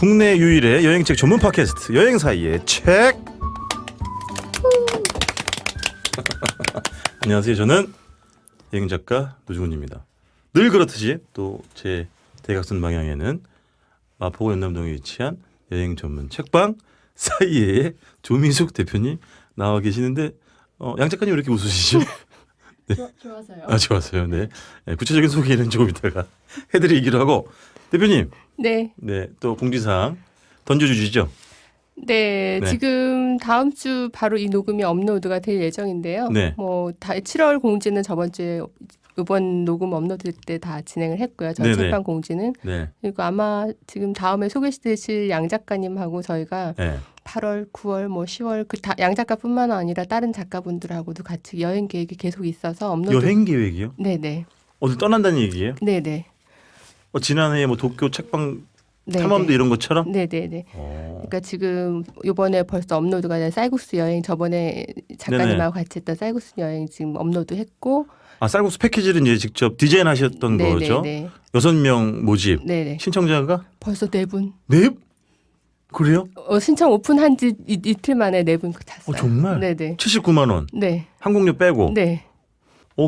국내 유일의 여행책 전문 팟캐스트 여행 사이의 책. 안녕하세요. 저는 여행작가 노중훈입니다. 늘 그렇듯이 또 제 대각선 방향에는 마포구 연남동에 위치한 여행 전문 책방 사이의 조미숙 대표님 나와 계시는데 양 작가님 왜 이렇게 웃으시죠? 네. 좋아서요. 아, 좋았어요. 네. 네, 구체적인 소개는 조금 이따가 해드리기로 하고 대표님. 네. 네, 또 공지사항 던져주시죠. 네, 네. 지금 다음 주 바로 이 녹음이 업로드가 될 예정인데요. 네. 7월 공지는 저번 주에 이번 녹음 업로드 때 다 진행을 했고요. 전 네네. 책방 공지는. 네. 그리고 아마 지금 다음에 소개시되실 양 작가님하고 저희가 네. 8월, 9월, 10월 양 작가뿐만 아니라 다른 작가분들하고도 같이 여행 계획이 계속 있어서 업로드. 여행 계획이요? 네네. 어디 떠난다는 얘기예요? 네네. 지난해에 뭐 도쿄 책방 네네. 탐험도 이런 것처럼? 네네네. 그러니까 지금 이번에 벌써 업로드가 된 쌀국수 여행 저번에 작가님하고 같이 했던 쌀국수 여행 지금 업로드했고. 아, 쌀국수 패키지를 이제 직접 디자인하셨던 거죠? 네네. 6명 모집. 네네. 신청자가? 벌써 4분. 네? 그래요? 신청 오픈한 지 이틀 만에 4분 찼어요. 정말? 네네. 79만 원. 네. 항공료 빼고. 네.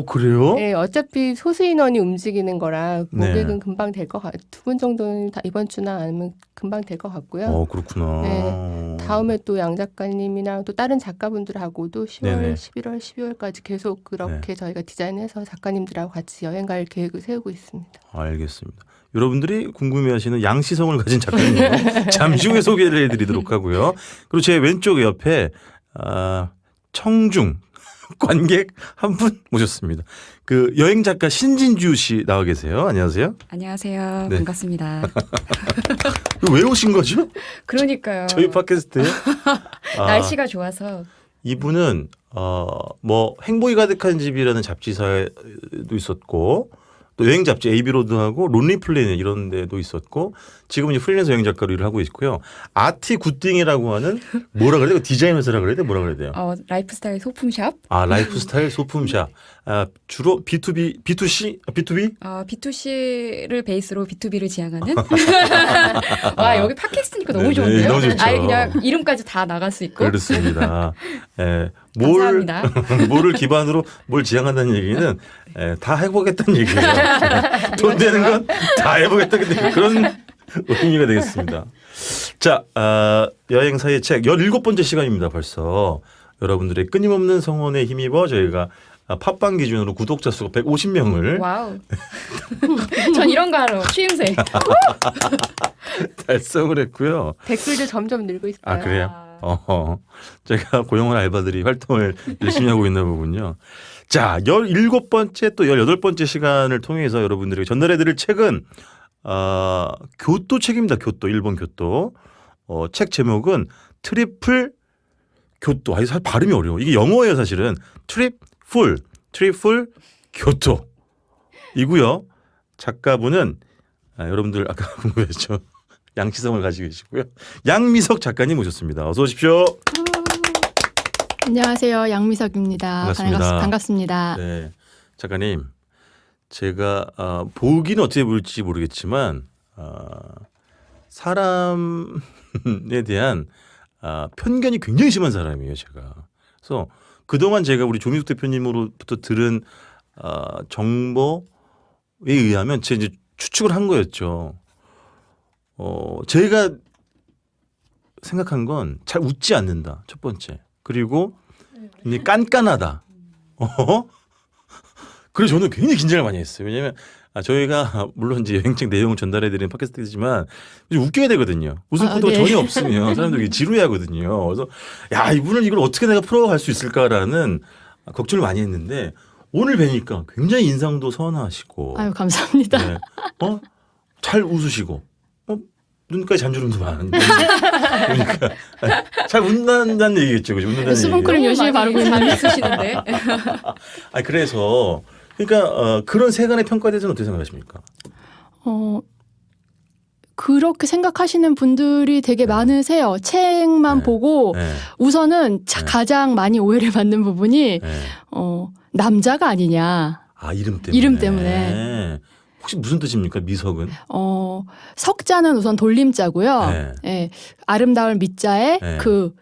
그래요? 네. 어차피 소수 인원이 움직이는 거라 네. 고객은 금방 될 것 같. 2분 정도는 다 이번 주나 아니면 금방 될 것 같고요. 그렇구나. 네. 다음에 또 양 작가님이랑 또 다른 작가분들하고도 10월, 네네. 11월, 12월까지 계속 그렇게 저희가 디자인해서 작가님들하고 같이 여행 갈 계획을 세우고 있습니다. 알겠습니다. 여러분들이 궁금해하시는 양시성을 가진 작가님 잠시 후에 소개를 해드리도록 하고요. 그리고 제 왼쪽 옆에 청중 관객 한 분 모셨습니다. 그 여행 작가 신진주 씨 나와 계세요. 안녕하세요. 안녕하세요. 네. 반갑습니다. 왜 오신 거죠? 그러니까요. 저희 팟캐스트에? 날씨가 좋아서. 이분은 뭐 행복이 가득한 집이라는 잡지사에도 있었고 또 여행 잡지 에이비로드하고 론리 플래닛 이런 데도 있었고 지금은 이제 프리랜서 여행 작가로 일을 하고 있고요. 아티 굿딩이라고 하는 뭐라 그래야 돼요? 디자인 회사라 그래야 돼요? 뭐라 그래야 돼요? 라이프스타일 소품샵. 라이프스타일 소품샵. 주로 B2B, B2C, B2B? B2C를 베이스로 B2B를 지향하는. 와, 여기 팟캐스트니까 너무 네, 좋은데요? 너무 좋죠. 아예 그냥 이름까지 다 나갈 수 있고. 그렇습니다. 감사합니다. 뭐를 기반으로 뭘 지향한다는 얘기는 다 해보겠다는 얘기예요. 돈 되는 건 다 해보겠다는 그런 의미가 되겠습니다. 자, 여행 사이의 책 17번째 시간입니다. 벌써 여러분들의 끊임없는 성원에 힘입어 저희가 팟빵 기준으로 구독자 수가 150명을 와우. 전 이런 거 하러 취임새. 달성을 했고요. 댓글도 점점 늘고 있어요. 아, 그래요? 제가 고용한 알바들이 활동을 열심히 하고 있나 보군요. 자, 17번째 또 18번째 시간을 통해서 여러분들에게 전달해드릴 책은 교토 책입니다. 교토, 일본 교토. 책 제목은 트리플 교토. 사실 발음이 어려워. 이게 영어예요, 사실은. 트리플 교토이고요. 작가분은 여러분들 아까 궁금했죠. 양시성을 가지고 계시고요. 양미석 작가님 모셨습니다. 어서 오십시오. 안녕하세요. 양미석입니다. 반갑습니다. 네, 작가님. 제가 보기는 어떻게 볼지 모르겠지만 사람에 대한 편견이 굉장히 심한 사람이에요. 제가. 그래서 그동안 제가 우리 조미숙 대표님으로부터 들은 정보에 의하면 제가 이제 추측을 한 거였죠. 제가 생각한 건 잘 웃지 않는다. 첫 번째. 그리고 굉장히 깐깐하다. 그래서 저는 굉장히 긴장을 많이 했어요. 왜냐하면 저희가 물론 이제 여행책 내용을 전달해드리는 팟캐스트이지만 웃겨야 되거든요. 웃을 코드가 네. 전혀 없으면 사람들이 지루해하거든요. 그래서 야, 이걸 어떻게 내가 풀어갈 수 있을까라는 걱정을 많이 했는데 오늘 뵈니까 굉장히 인상도 선하시고 아유, 감사합니다. 네. 잘 웃으시고 눈까지 잔주름도 많은 그러니까 잘 웃는다는 얘기겠죠. 그죠? 웃는다는 수분크림 얘기예요. 열심히 바르고 잘 있는데. 쓰시는데. 그래서 그러니까 그런 세간의 평가에 대해서는 어떻게 생각하십니까? 그렇게 생각하시는 분들이 되게 많으세요. 책만 네. 보고 네. 우선은 가장 많이 오해를 받는 부분이 네. 남자가 아니냐. 이름 때문에. 이름 때문에. 혹시 무슨 뜻입니까? 미석은? 석자는 우선 돌림자고요. 네. 예, 아름다울 미자에 네. 그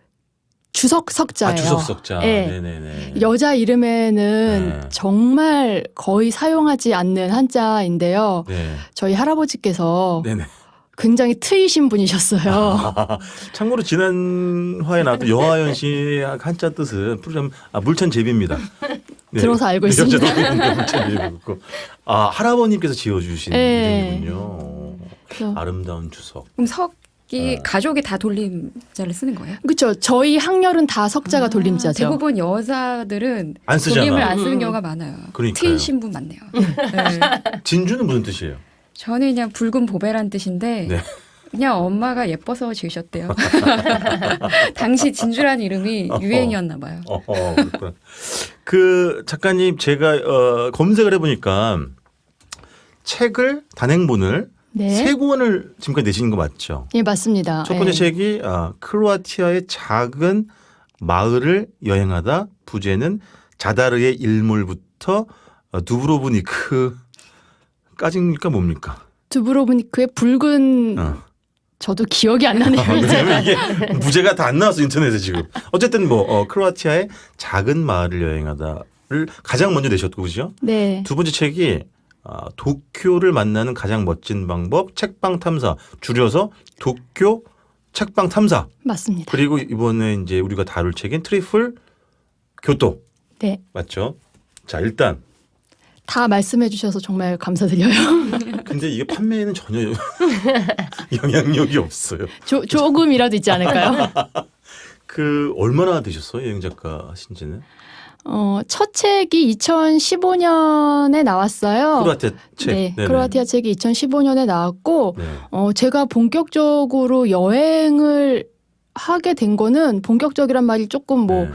주석 석자예요. 아, 주석 석자. 예. 네네네. 여자 이름에는 네. 정말 거의 사용하지 않는 한자인데요. 네. 저희 할아버지께서 네네. 굉장히 트이신 분이셨어요. 참고로 지난 화에 나왔던 여하연 씨의 한자 뜻은 물천제비입니다. 네. 들어서 알고 네, 있습니다. 저도 물천제비고. 아, 할아버님께서 지어주신 네. 이름이군요. 그래서 아름다운 주석. 그럼 석이 가족이 다 돌림자를 쓰는 거예요? 그렇죠. 저희 학렬은 다 석자가 돌림자죠. 대부분 여자들은 안 쓰잖아. 돌림을 안 쓰는 경우가 많아요. 그러니까요. 트인 신분 많네요. 네. 진주는 무슨 뜻이에요? 저는 그냥 붉은 보배란 뜻인데 네. 그냥 엄마가 예뻐서 지으셨대요. 당시 진주라는 이름이 유행이었나 봐요. 그렇구나. 그 작가님 제가 검색을 해보니까 책을 단행본을 네. 세 권을 지금까지 내시는 거 맞죠? 예, 맞습니다. 첫 번째 예. 책이 크로아티아의 작은 마을을 여행하다, 부제는 자다르의 일몰부터 두브로브니크까지입니까 뭡니까? 두브로브니크의 붉은 저도 기억이 안 나네요. 이제. 왜냐면 이게 무제가 다 안 나왔어 인터넷에 지금. 어쨌든 크로아티아의 작은 마을을 여행하다를 가장 먼저 내셨고 그죠? 네. 두 번째 책이 도쿄를 만나는 가장 멋진 방법 책방 탐사, 줄여서 도쿄 책방 탐사. 맞습니다. 그리고 이번에 이제 우리가 다룰 책인 트리플 교토. 네. 맞죠? 자, 일단 다 말씀해 주셔서 정말 감사드려요. 근데 이게 판매에는 전혀 영향력이 없어요. 조금이라도 있지 않을까요? 얼마나 되셨어요? 여행 작가 하신 지는? 첫 책이 2015년에 나왔어요. 크로아티아 책. 네, 네네. 크로아티아 책이 2015년에 나왔고, 네. 제가 본격적으로 여행을 하게 된 거는 본격적이란 말이 조금 네.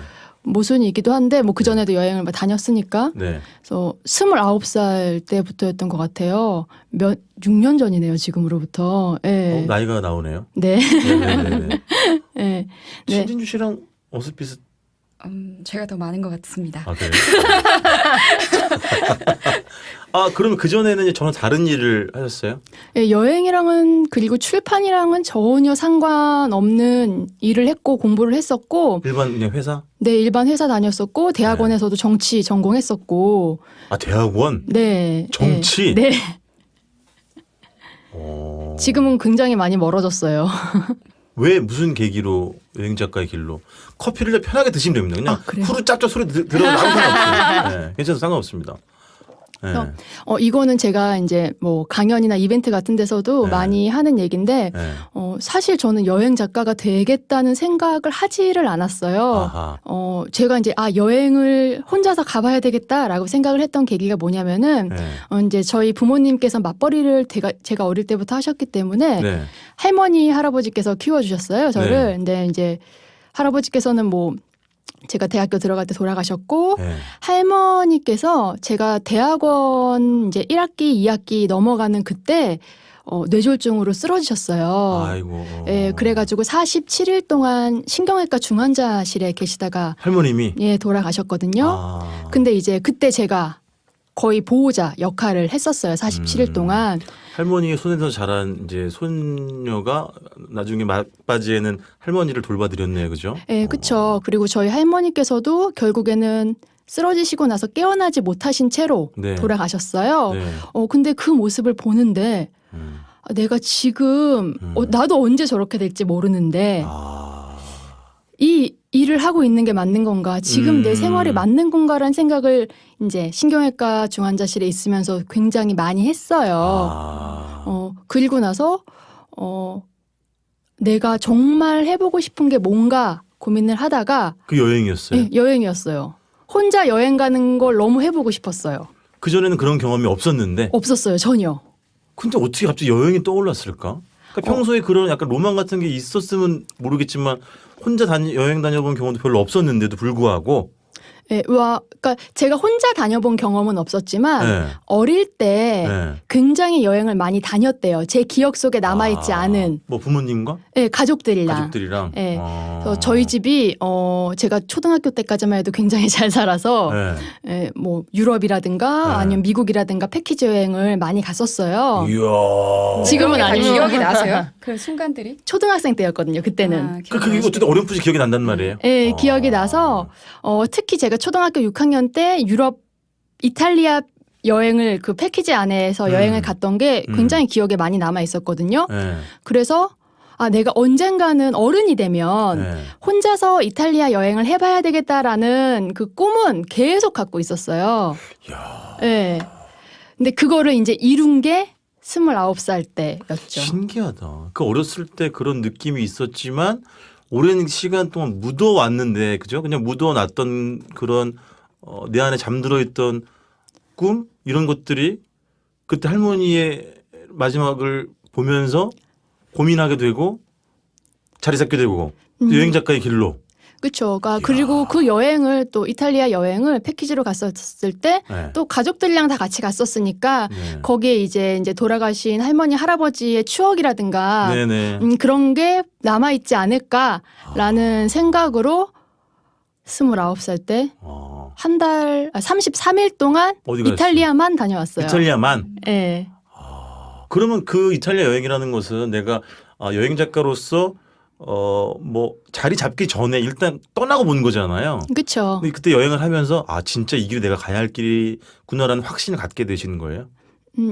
모순이기도 한데, 그 전에도 여행을 다녔으니까. 네. 그래서 29살 때부터였던 것 같아요. 6년 전이네요, 지금으로부터. 네. 나이가 나오네요. 네. 네네네. 네. 네. 신진주 씨랑 어슷 비슷. 제가 더 많은 것 같습니다. 아, 그래요? 그러면 그전에는 이제 전혀 다른 일을 하셨어요? 네, 여행이랑은 그리고 출판이랑은 전혀 상관없는 일을 했고 공부를 했었고 일반 그냥 회사? 네 일반 회사 다녔었고 대학원에서도 정치 전공했었고 대학원? 네 정치? 네, 네. 어. 지금은 굉장히 많이 멀어졌어요. 왜 무슨 계기로 여행 작가의 길로 커피를 편하게 드시면 됩니다. 그냥 그래요? 후루 짭짭 소리 들어도 아무 상관없어요. 네, 괜찮아서 상관없습니다. 네. 이거는 제가 이제 강연이나 이벤트 같은 데서도 네. 많이 하는 얘기인데 네. 사실 저는 여행 작가가 되겠다는 생각을 하지를 않았어요. 아하. 제가 이제 여행을 혼자서 가봐야 되겠다라고 생각을 했던 계기가 뭐냐면은 네. 이제 저희 부모님께서 맞벌이를 제가 어릴 때부터 하셨기 때문에 네. 할머니 할아버지께서 키워주셨어요 저를. 네. 근데 이제 할아버지께서는 제가 대학교 들어갈 때 돌아가셨고 네. 할머니께서 제가 대학원 이제 1학기 2학기 넘어가는 그때 뇌졸중으로 쓰러지셨어요. 아이고. 예, 그래가지고 47일 동안 신경외과 중환자실에 계시다가 할머님이. 돌아가셨거든요. 아. 근데 이제 그때 제가 거의 보호자 역할을 했었어요. 47일 동안. 할머니의 손에서 자란 이제 손녀가 나중에 맞바지에는 할머니를 돌봐드렸네요, 그죠? 예, 그쵸. 그리고 저희 할머니께서도 결국에는 쓰러지시고 나서 깨어나지 못하신 채로 네. 돌아가셨어요. 네. 근데 그 모습을 보는데 음. 내가 지금 나도 언제 저렇게 될지 모르는데 이 일을 하고 있는 게 맞는 건가? 지금 내 생활이 맞는 건가라는 생각을 이제 신경외과 중환자실에 있으면서 굉장히 많이 했어요. 그리고 나서 내가 정말 해보고 싶은 게 뭔가 고민을 하다가 그 여행이었어요? 네, 여행이었어요. 혼자 여행 가는 걸 너무 해보고 싶었어요. 그전에는 그런 경험이 없었는데 없었어요, 전혀. 근데 어떻게 갑자기 여행이 떠올랐을까? 그러니까 평소에 그런 약간 로망 같은 게 있었으면 모르겠지만 혼자 여행 다녀본 경험도 별로 없었는데도 불구하고 예, 그러니까 제가 혼자 다녀본 경험은 없었지만 네. 어릴 때 네. 굉장히 여행을 많이 다녔대요. 제 기억 속에 남아있지 않은 뭐 부모님과 예, 가족들이랑. 가족들이랑. 예. 그래서 저희 집이 제가 초등학교 때까지만 해도 굉장히 잘 살아서 네. 예, 뭐 유럽이라든가 네. 아니면 미국이라든가 패키지 여행을 많이 갔었어요. 이야. 지금은 그런 게다 아니고. 기억이 나세요? 그 순간들이? 초등학생 때였거든요. 그때는. 아, 그게 기억나시죠? 어쨌든 어렴풋이 기억이 난단 말이에요. 예, 아. 기억이 나서 특히 제가 초등학교 6학년 때 유럽 이탈리아 여행을 그 패키지 안에서 여행을 갔던 게 굉장히 기억에 많이 남아 있었거든요. 네. 그래서 내가 언젠가는 어른이 되면 네. 혼자서 이탈리아 여행을 해봐야 되겠다라는 그 꿈은 계속 갖고 있었어요. 야. 예. 근데 그거를 이제 이룬 게 29살 때였죠. 신기하다. 그 어렸을 때 그런 느낌이 있었지만 오랜 시간 동안 묻어왔는데 그죠? 그냥 묻어놨던 그런 내 안에 잠들어 있던 꿈 이런 것들이 그때 할머니의 마지막을 보면서 고민하게 되고 자리 잡게 되고 여행 작가의 길로. 그렇죠. 그리고 그 여행을 또 이탈리아 여행을 패키지로 갔었을 때 또 네. 가족들이랑 다 같이 갔었으니까 네. 거기에 이제 돌아가신 할머니 할아버지의 추억이라든가 네네. 그런 게 남아 있지 않을까라는 생각으로 29살 때 한 달 33일 동안 어디 가셨어요? 이탈리아만 다녀왔어요. 이탈리아만. 네. 그러면 그 이탈리아 여행이라는 것은 내가 여행 작가로서 뭐 자리 잡기 전에 일단 떠나고 본 거잖아요. 그렇죠. 근데 그때 여행을 하면서 진짜 이 길이 내가 가야 할 길이구나라는 확신을 갖게 되시는 거예요?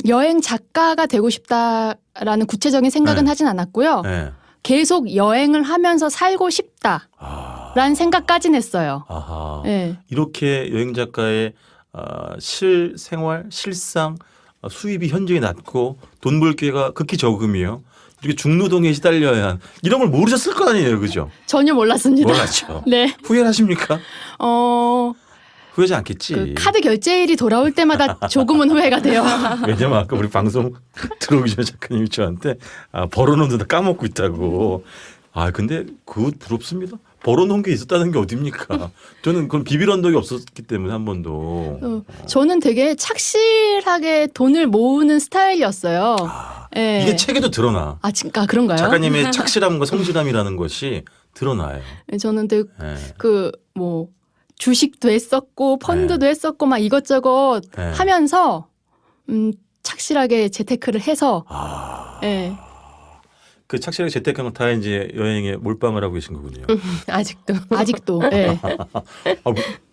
여행 작가가 되고 싶다라는 구체적인 생각은 네. 하진 않았고요. 네. 계속 여행을 하면서 살고 싶다라는 생각까진 했어요. 아하. 네. 이렇게 여행 작가의 실생활, 실상, 수입이 현저히 낮고 돈 벌 기회가 극히 적음이요. 이렇게 중노동에 시달려야 한 이런 걸 모르셨을 거 아니에요, 그죠? 전혀 몰랐습니다. 몰랐죠. 네. 후회하십니까? 후회하지 않겠지. 그 카드 결제일이 돌아올 때마다 조금은 후회가 돼요. 왜냐면 아까 우리 방송 들어오기 전에 작가님이 저한테 벌어놓은 다 까먹고 있다고. 근데 그거 부럽습니다. 벌어놓은 게 있었다는 게 어딥니까? 저는 그런 비빌 언덕이 없었기 때문에 한 번도. 저는 되게 착실하게 돈을 모으는 스타일이었어요. 네. 이게 책에도 드러나. 그런가요? 작가님의 착실함과 성실함이라는 것이 드러나요. 저는 되게 네. 뭐 주식도 했었고 펀드도 했었고 막 이것저것 네. 하면서 착실하게 재테크를 해서 네. 그 착실하게 재테크한 거 다 이제 여행에 몰빵을 하고 계신 거군요. 아직도 네.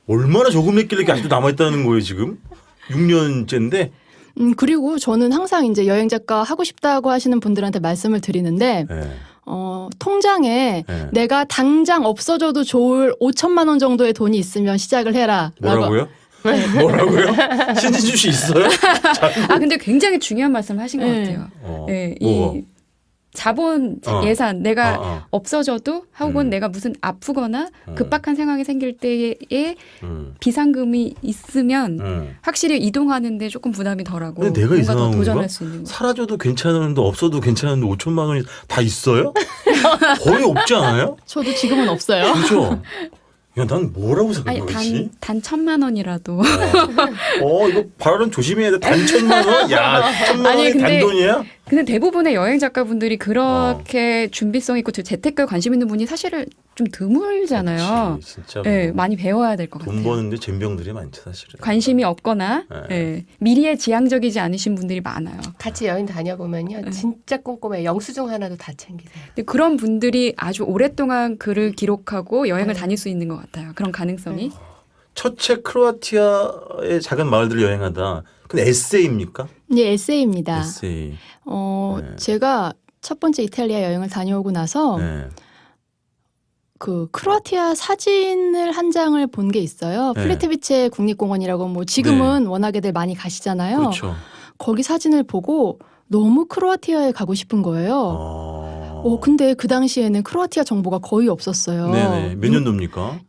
얼마나 조금 했길래 이게 아직도 남아있다는 거예요 지금? 6년째인데? 그리고 저는 항상 이제 여행 작가 하고 싶다고 하시는 분들한테 말씀을 드리는데 네. 통장에 네. 내가 당장 없어져도 좋을 5천만 원 정도의 돈이 있으면 시작을 해라. 뭐라고요? 뭐라고요? 신진주 씨 있어요? 근데 굉장히 중요한 말씀 하신 것 네. 같아요. 네, 뭐가? 이 자본 예산 내가 없어져도 혹은 내가 무슨 아프거나 급박한 상황이 생길 때에 비상금이 있으면 확실히 이동하는데 조금 부담이 덜하고 근데 내가 뭔가 이상한 더 건가? 도전할 수 있는 거. 사라져도 괜찮은데 없어도 괜찮은데 5천만 원이 다 있어요? 거의 없지 않아요? 저도 지금은 없어요. 그렇죠? 야, 난 뭐라고 아니 생각하지? 단 1,000만 원이라도. 이거 발언 조심해야 돼. 단 1,000만 원? 야, 1,000만 아니, 원이 근데 단돈이야? 근데 대부분의 여행 작가분들이 그렇게 준비성 있고 재테크에 관심 있는 분이 사실은 좀 드물잖아요. 그렇지, 진짜 네, 많이 배워야 될 것 같아요. 돈 버는데 젬병들이 많지 사실은. 관심이 없거나 네. 미래에 지향적이지 않으신 분들이 많아요. 같이 여행 다녀보면요. 진짜 꼼꼼해. 영수증 하나도 다 챙기세요. 근데 그런 분들이 아주 오랫동안 글을 기록하고 여행을 다닐 수 있는 것 같아요. 그런 가능성이. 첫 책 크로아티아의 작은 마을들을 여행하다. 근데 에세이입니까? 네, 에세이입니다. 에세이. 네. 제가 첫 번째 이탈리아 여행을 다녀오고 나서 네. 그 크로아티아 사진을 한 장을 본 게 있어요. 네. 플레트비체 국립공원이라고 뭐 지금은 워낙에들 많이 가시잖아요. 그렇죠. 거기 사진을 보고 너무 크로아티아에 가고 싶은 거예요. 근데 그 당시에는 크로아티아 정보가 거의 없었어요. 네네. 몇 년도입니까?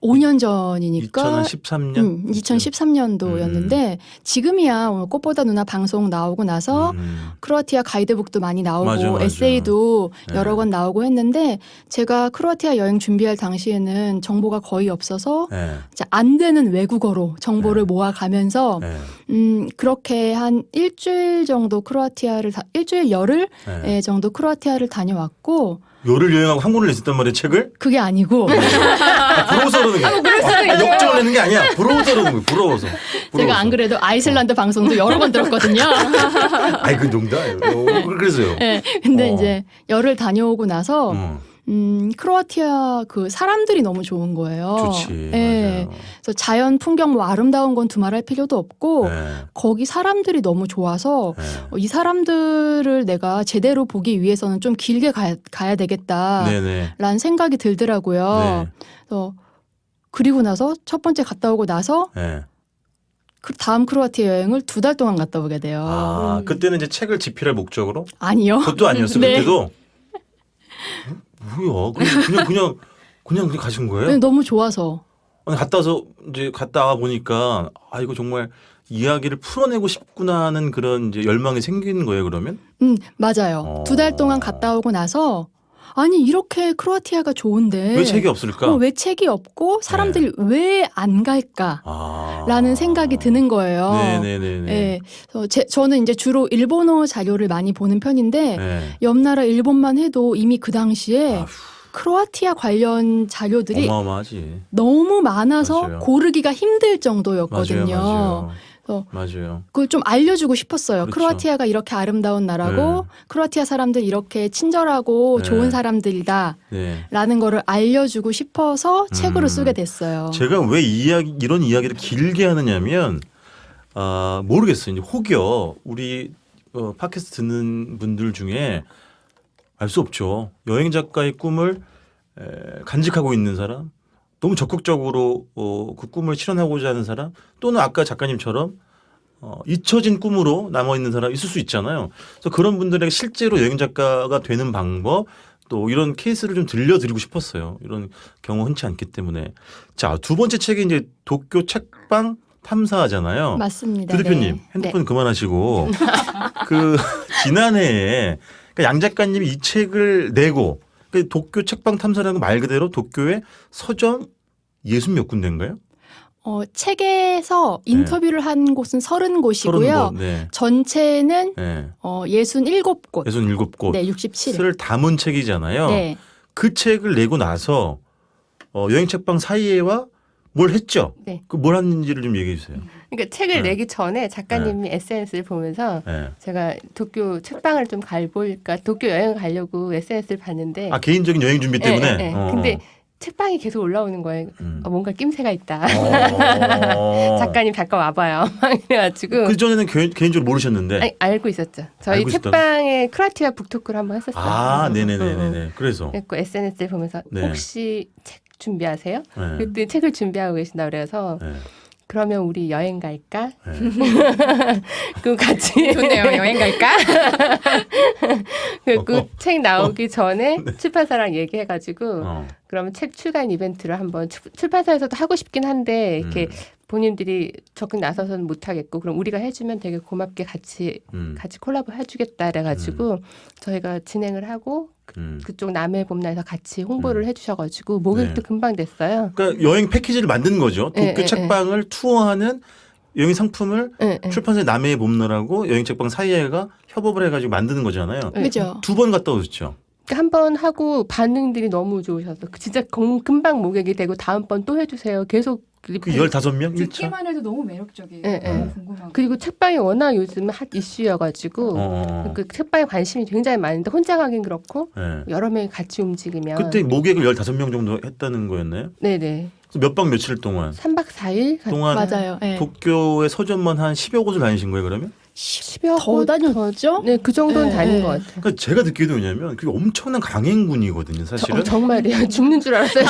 5년 전이니까 2013년? 2013년도였는데 지금이야 오늘 꽃보다 누나 방송 나오고 나서 크로아티아 가이드북도 많이 나오고 맞아. 에세이도 네. 여러 권 나오고 했는데 제가 크로아티아 여행 준비할 당시에는 정보가 거의 없어서 네. 이제 안 되는 외국어로 정보를 네. 모아가면서 네. 그렇게 한 일주일 정도 일주일 열흘 네. 정도 크로아티아를 다녀왔고 열흘 여행하고 한 권을 냈었단 말이에요, 책을? 그게 아니고 부러워서 그러는 게 역정을 내는 게 아니야. 부러워서 그러는 거예요. 부러워서. 제가 안 그래도 아이슬란드 방송도 여러 번 들었거든요. 아이 그 농담이에요. 그래서요. 네, 근데 어. 이제 열흘 다녀오고 나서 크로아티아 그 사람들이 너무 좋은 거예요. 좋지. 네. 그래서 자연 풍경 뭐 아름다운 건 두말할 필요도 없고 맞아요. 네. 거기 사람들이 너무 좋아서 네. 이 사람들을 내가 제대로 보기 위해서는 좀 길게 가야 되겠다라는 네네. 생각이 들더라고요. 네. 그래서 그리고 나서 첫 번째 갔다 오고 나서 네. 그 다음 크로아티아 여행을 2달 동안 갔다 오게 돼요. 아, 그때는 이제 책을 집필할 목적으로? 아니요. 그것도 아니었어. 네. 그때도. 뭐야? 그냥 가신 거예요? 네, 너무 좋아서. 아니, 갔다 와 보니까 아 이거 정말 이야기를 풀어내고 싶구나 하는 그런 이제 열망이 생기는 거예요. 그러면? 맞아요. 2달 동안 갔다 오고 나서 아니 이렇게 크로아티아가 좋은데 왜 책이 없을까? 왜 책이 없고 사람들이 왜 안 갈까? 라는 생각이 드는 거예요. 네네네. 네. 그래서 저는 이제 주로 일본어 자료를 많이 보는 편인데 네. 옆 나라 일본만 해도 이미 그 당시에 아휴, 크로아티아 관련 자료들이 어마어마하지. 너무 많아서 맞아요. 고르기가 힘들 정도였거든요. 맞아요. 그걸 좀 알려주고 싶었어요. 그렇죠. 크로아티아가 이렇게 아름다운 나라고 네. 크로아티아 사람들 이렇게 친절하고 네. 좋은 사람들이다. 네. 라는 거를 알려주고 싶어서 책으로 쓰게 됐어요. 제가 왜 이런 이야기를 길게 하느냐면 모르겠어요. 이제 혹여 우리 팟캐스트 듣는 분들 중에 알 수 없죠. 여행 작가의 꿈을 간직하고 있는 사람, 너무 적극적으로 그 꿈을 실현하고자 하는 사람, 또는 아까 작가님처럼 잊혀진 꿈으로 남아 있는 사람 있을 수 있잖아요. 그래서 그런 분들에게 실제로 여행 작가가 되는 방법, 또 이런 케이스를 좀 들려드리고 싶었어요. 이런 경우 흔치 않기 때문에. 자, 두 번째 책이 이제 도쿄 책방 탐사잖아요. 맞습니다. 주 대표님 네. 핸드폰 그만하시고 그 지난해에 그러니까 양 작가님이 이 책을 내고 그 도쿄 책방 탐사라는 말 그대로 도쿄의 서점 60몇 군데인가요? 책에서 인터뷰를 한 곳은 30곳이고요. 30곳. 네. 전체는 네. 67곳. 67곳. 네, 67. 을 담은 책이잖아요. 네. 그 책을 내고 나서 여행 책방 사이에와 뭘 했죠? 네. 그 뭘 했는지를 좀 얘기해 주세요. 그러니까 책을 네. 내기 전에 작가님이 SNS를 보면서 네. 제가 도쿄 책방을 좀 가볼까 도쿄 여행 가려고 SNS를 봤는데 아 개인적인 여행 준비 때문에. 네. 근데 책방이 계속 올라오는 거예요. 뭔가 낌새가 있다. 작가님 잠깐 와봐요. 그래가지고 그 전에는 개인적으로 모르셨는데. 아니, 알고 있었죠. 저희 알고 있었다고? 책방에 크로아티아 북토크를 한번 했었어요. 아, 네네네네. 그래서. 그래서 SNS를 보면서 네. 혹시 책 준비하세요? 네. 그때 책을 준비하고 계신다 그래서 네. 그러면 우리 여행 갈까? 네. 그 같이 좋네요. 여행 갈까? 그 책 나오기 전에 출판사랑 얘기해가지고 어. 그러면 책 출간 이벤트를 한번 출판사에서도 하고 싶긴 한데 이렇게 본인들이 적극 나서서는 못하겠고 그럼 우리가 해주면 되게 고맙게 같이 콜라보 해주겠다 그래가지고 저희가 진행을 하고 그쪽 남해 봄날에서 같이 홍보를 해주셔가지고 목요일도 네. 금방 됐어요. 그러니까 여행 패키지를 만든 거죠. 도쿄 네, 책방을 투어하는 여행 상품을 네. 출판사의 남해의 봄날하고 여행 책방 사이에가 협업을 해가지고 만드는 거잖아요. 네. 그죠? 2번 갔다 오셨죠. 한 번 하고 반응들이 너무 좋으셔서 진짜 금방 모객이 되고 다음번 또 해주세요. 계속 그 15명 1차. 듣기만 해도 너무 매력적이에요. 네, 너무 네. 궁금하고. 그리고 책방이 워낙 요즘 핫 이슈여가지고 그 책방에 관심이 굉장히 많은데 혼자 가긴 그렇고 네. 여러 명이 같이 움직이면 그때 모객을 15명 정도 했다는 거였나요? 네네 몇 박 며칠 동안 3박 4일 동안 맞아요. 네. 도쿄의 서점만 한 10여 곳을 다니신 거예요, 그러면? 10여 더 곳 다녔죠? 네, 그 정도는 네, 다닌 네. 것 같아요. 그러니까 제가 듣기에도 왜냐면 그게 엄청난 강행군이거든요, 사실은. 정말이에요. 죽는 줄 알았어요.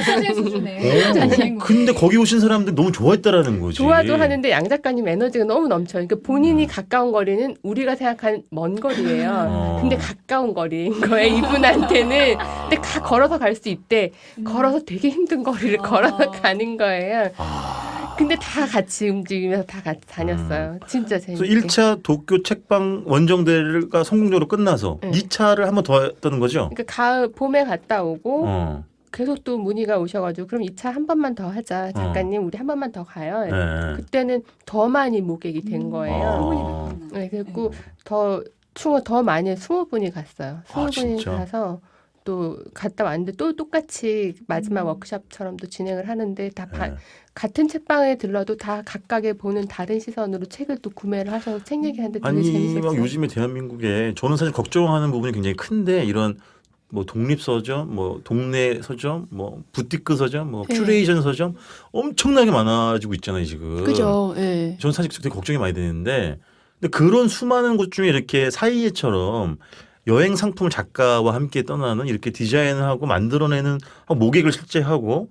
사진 수준에. 근데 거기 오신 사람들 너무 좋아했다라는 거지. 좋아도 하는데 양 작가님 에너지가 너무 넘쳐요. 그러니까 본인이 가까운 거리는 우리가 생각한 먼 거리예요. 근데 가까운 거리인 거예요. 이분한테는. 근데 걸어서 갈 수 있대. 걸어서 되게 힘든 거리를 걸어서 가는 거예요. 근데 다 같이 움직이면서 다 같이 다녔어요. 진짜 그래서 재밌게. 1차 도쿄 책방 원정대가 성공적으로 끝나서 네. 2차를 한 번 더 했다는 거죠? 그러니까 가을 봄에 갔다 오고 어. 계속 또 문의가 오셔가지고 그럼 2차 한 번만 더 하자. 작가님 우리 한 번만 더 가요. 네. 그때는 더 많이 모객이 된 거예요. 네, 그리고 더 많이 20분이 갔어요. 20분이 진짜? 가서 또 갔다 왔는데 또 똑같이 마지막 워크숍처럼 또 진행을 하는데 다 네. 같은 책방에 들러도 다 각각의 보는 다른 시선으로 책을 또 구매를 하셔서 책 얘기하는데 되게 아니 재밌었어요. 막 요즘에 대한민국에 저는 사실 걱정하는 부분이 굉장히 큰데 이런 뭐 독립 서점, 뭐 동네 서점, 뭐 부티크 서점, 뭐 네. 큐레이션 서점 엄청나게 많아지고 있잖아요 지금. 그죠. 예. 저는 사실 되게 걱정이 많이 되는데 근데 그런 수많은 곳 중에 이렇게 사이에처럼 여행 상품을 작가와 함께 떠나는 이렇게 디자인을 하고 만들어내는 모객을 실제 하고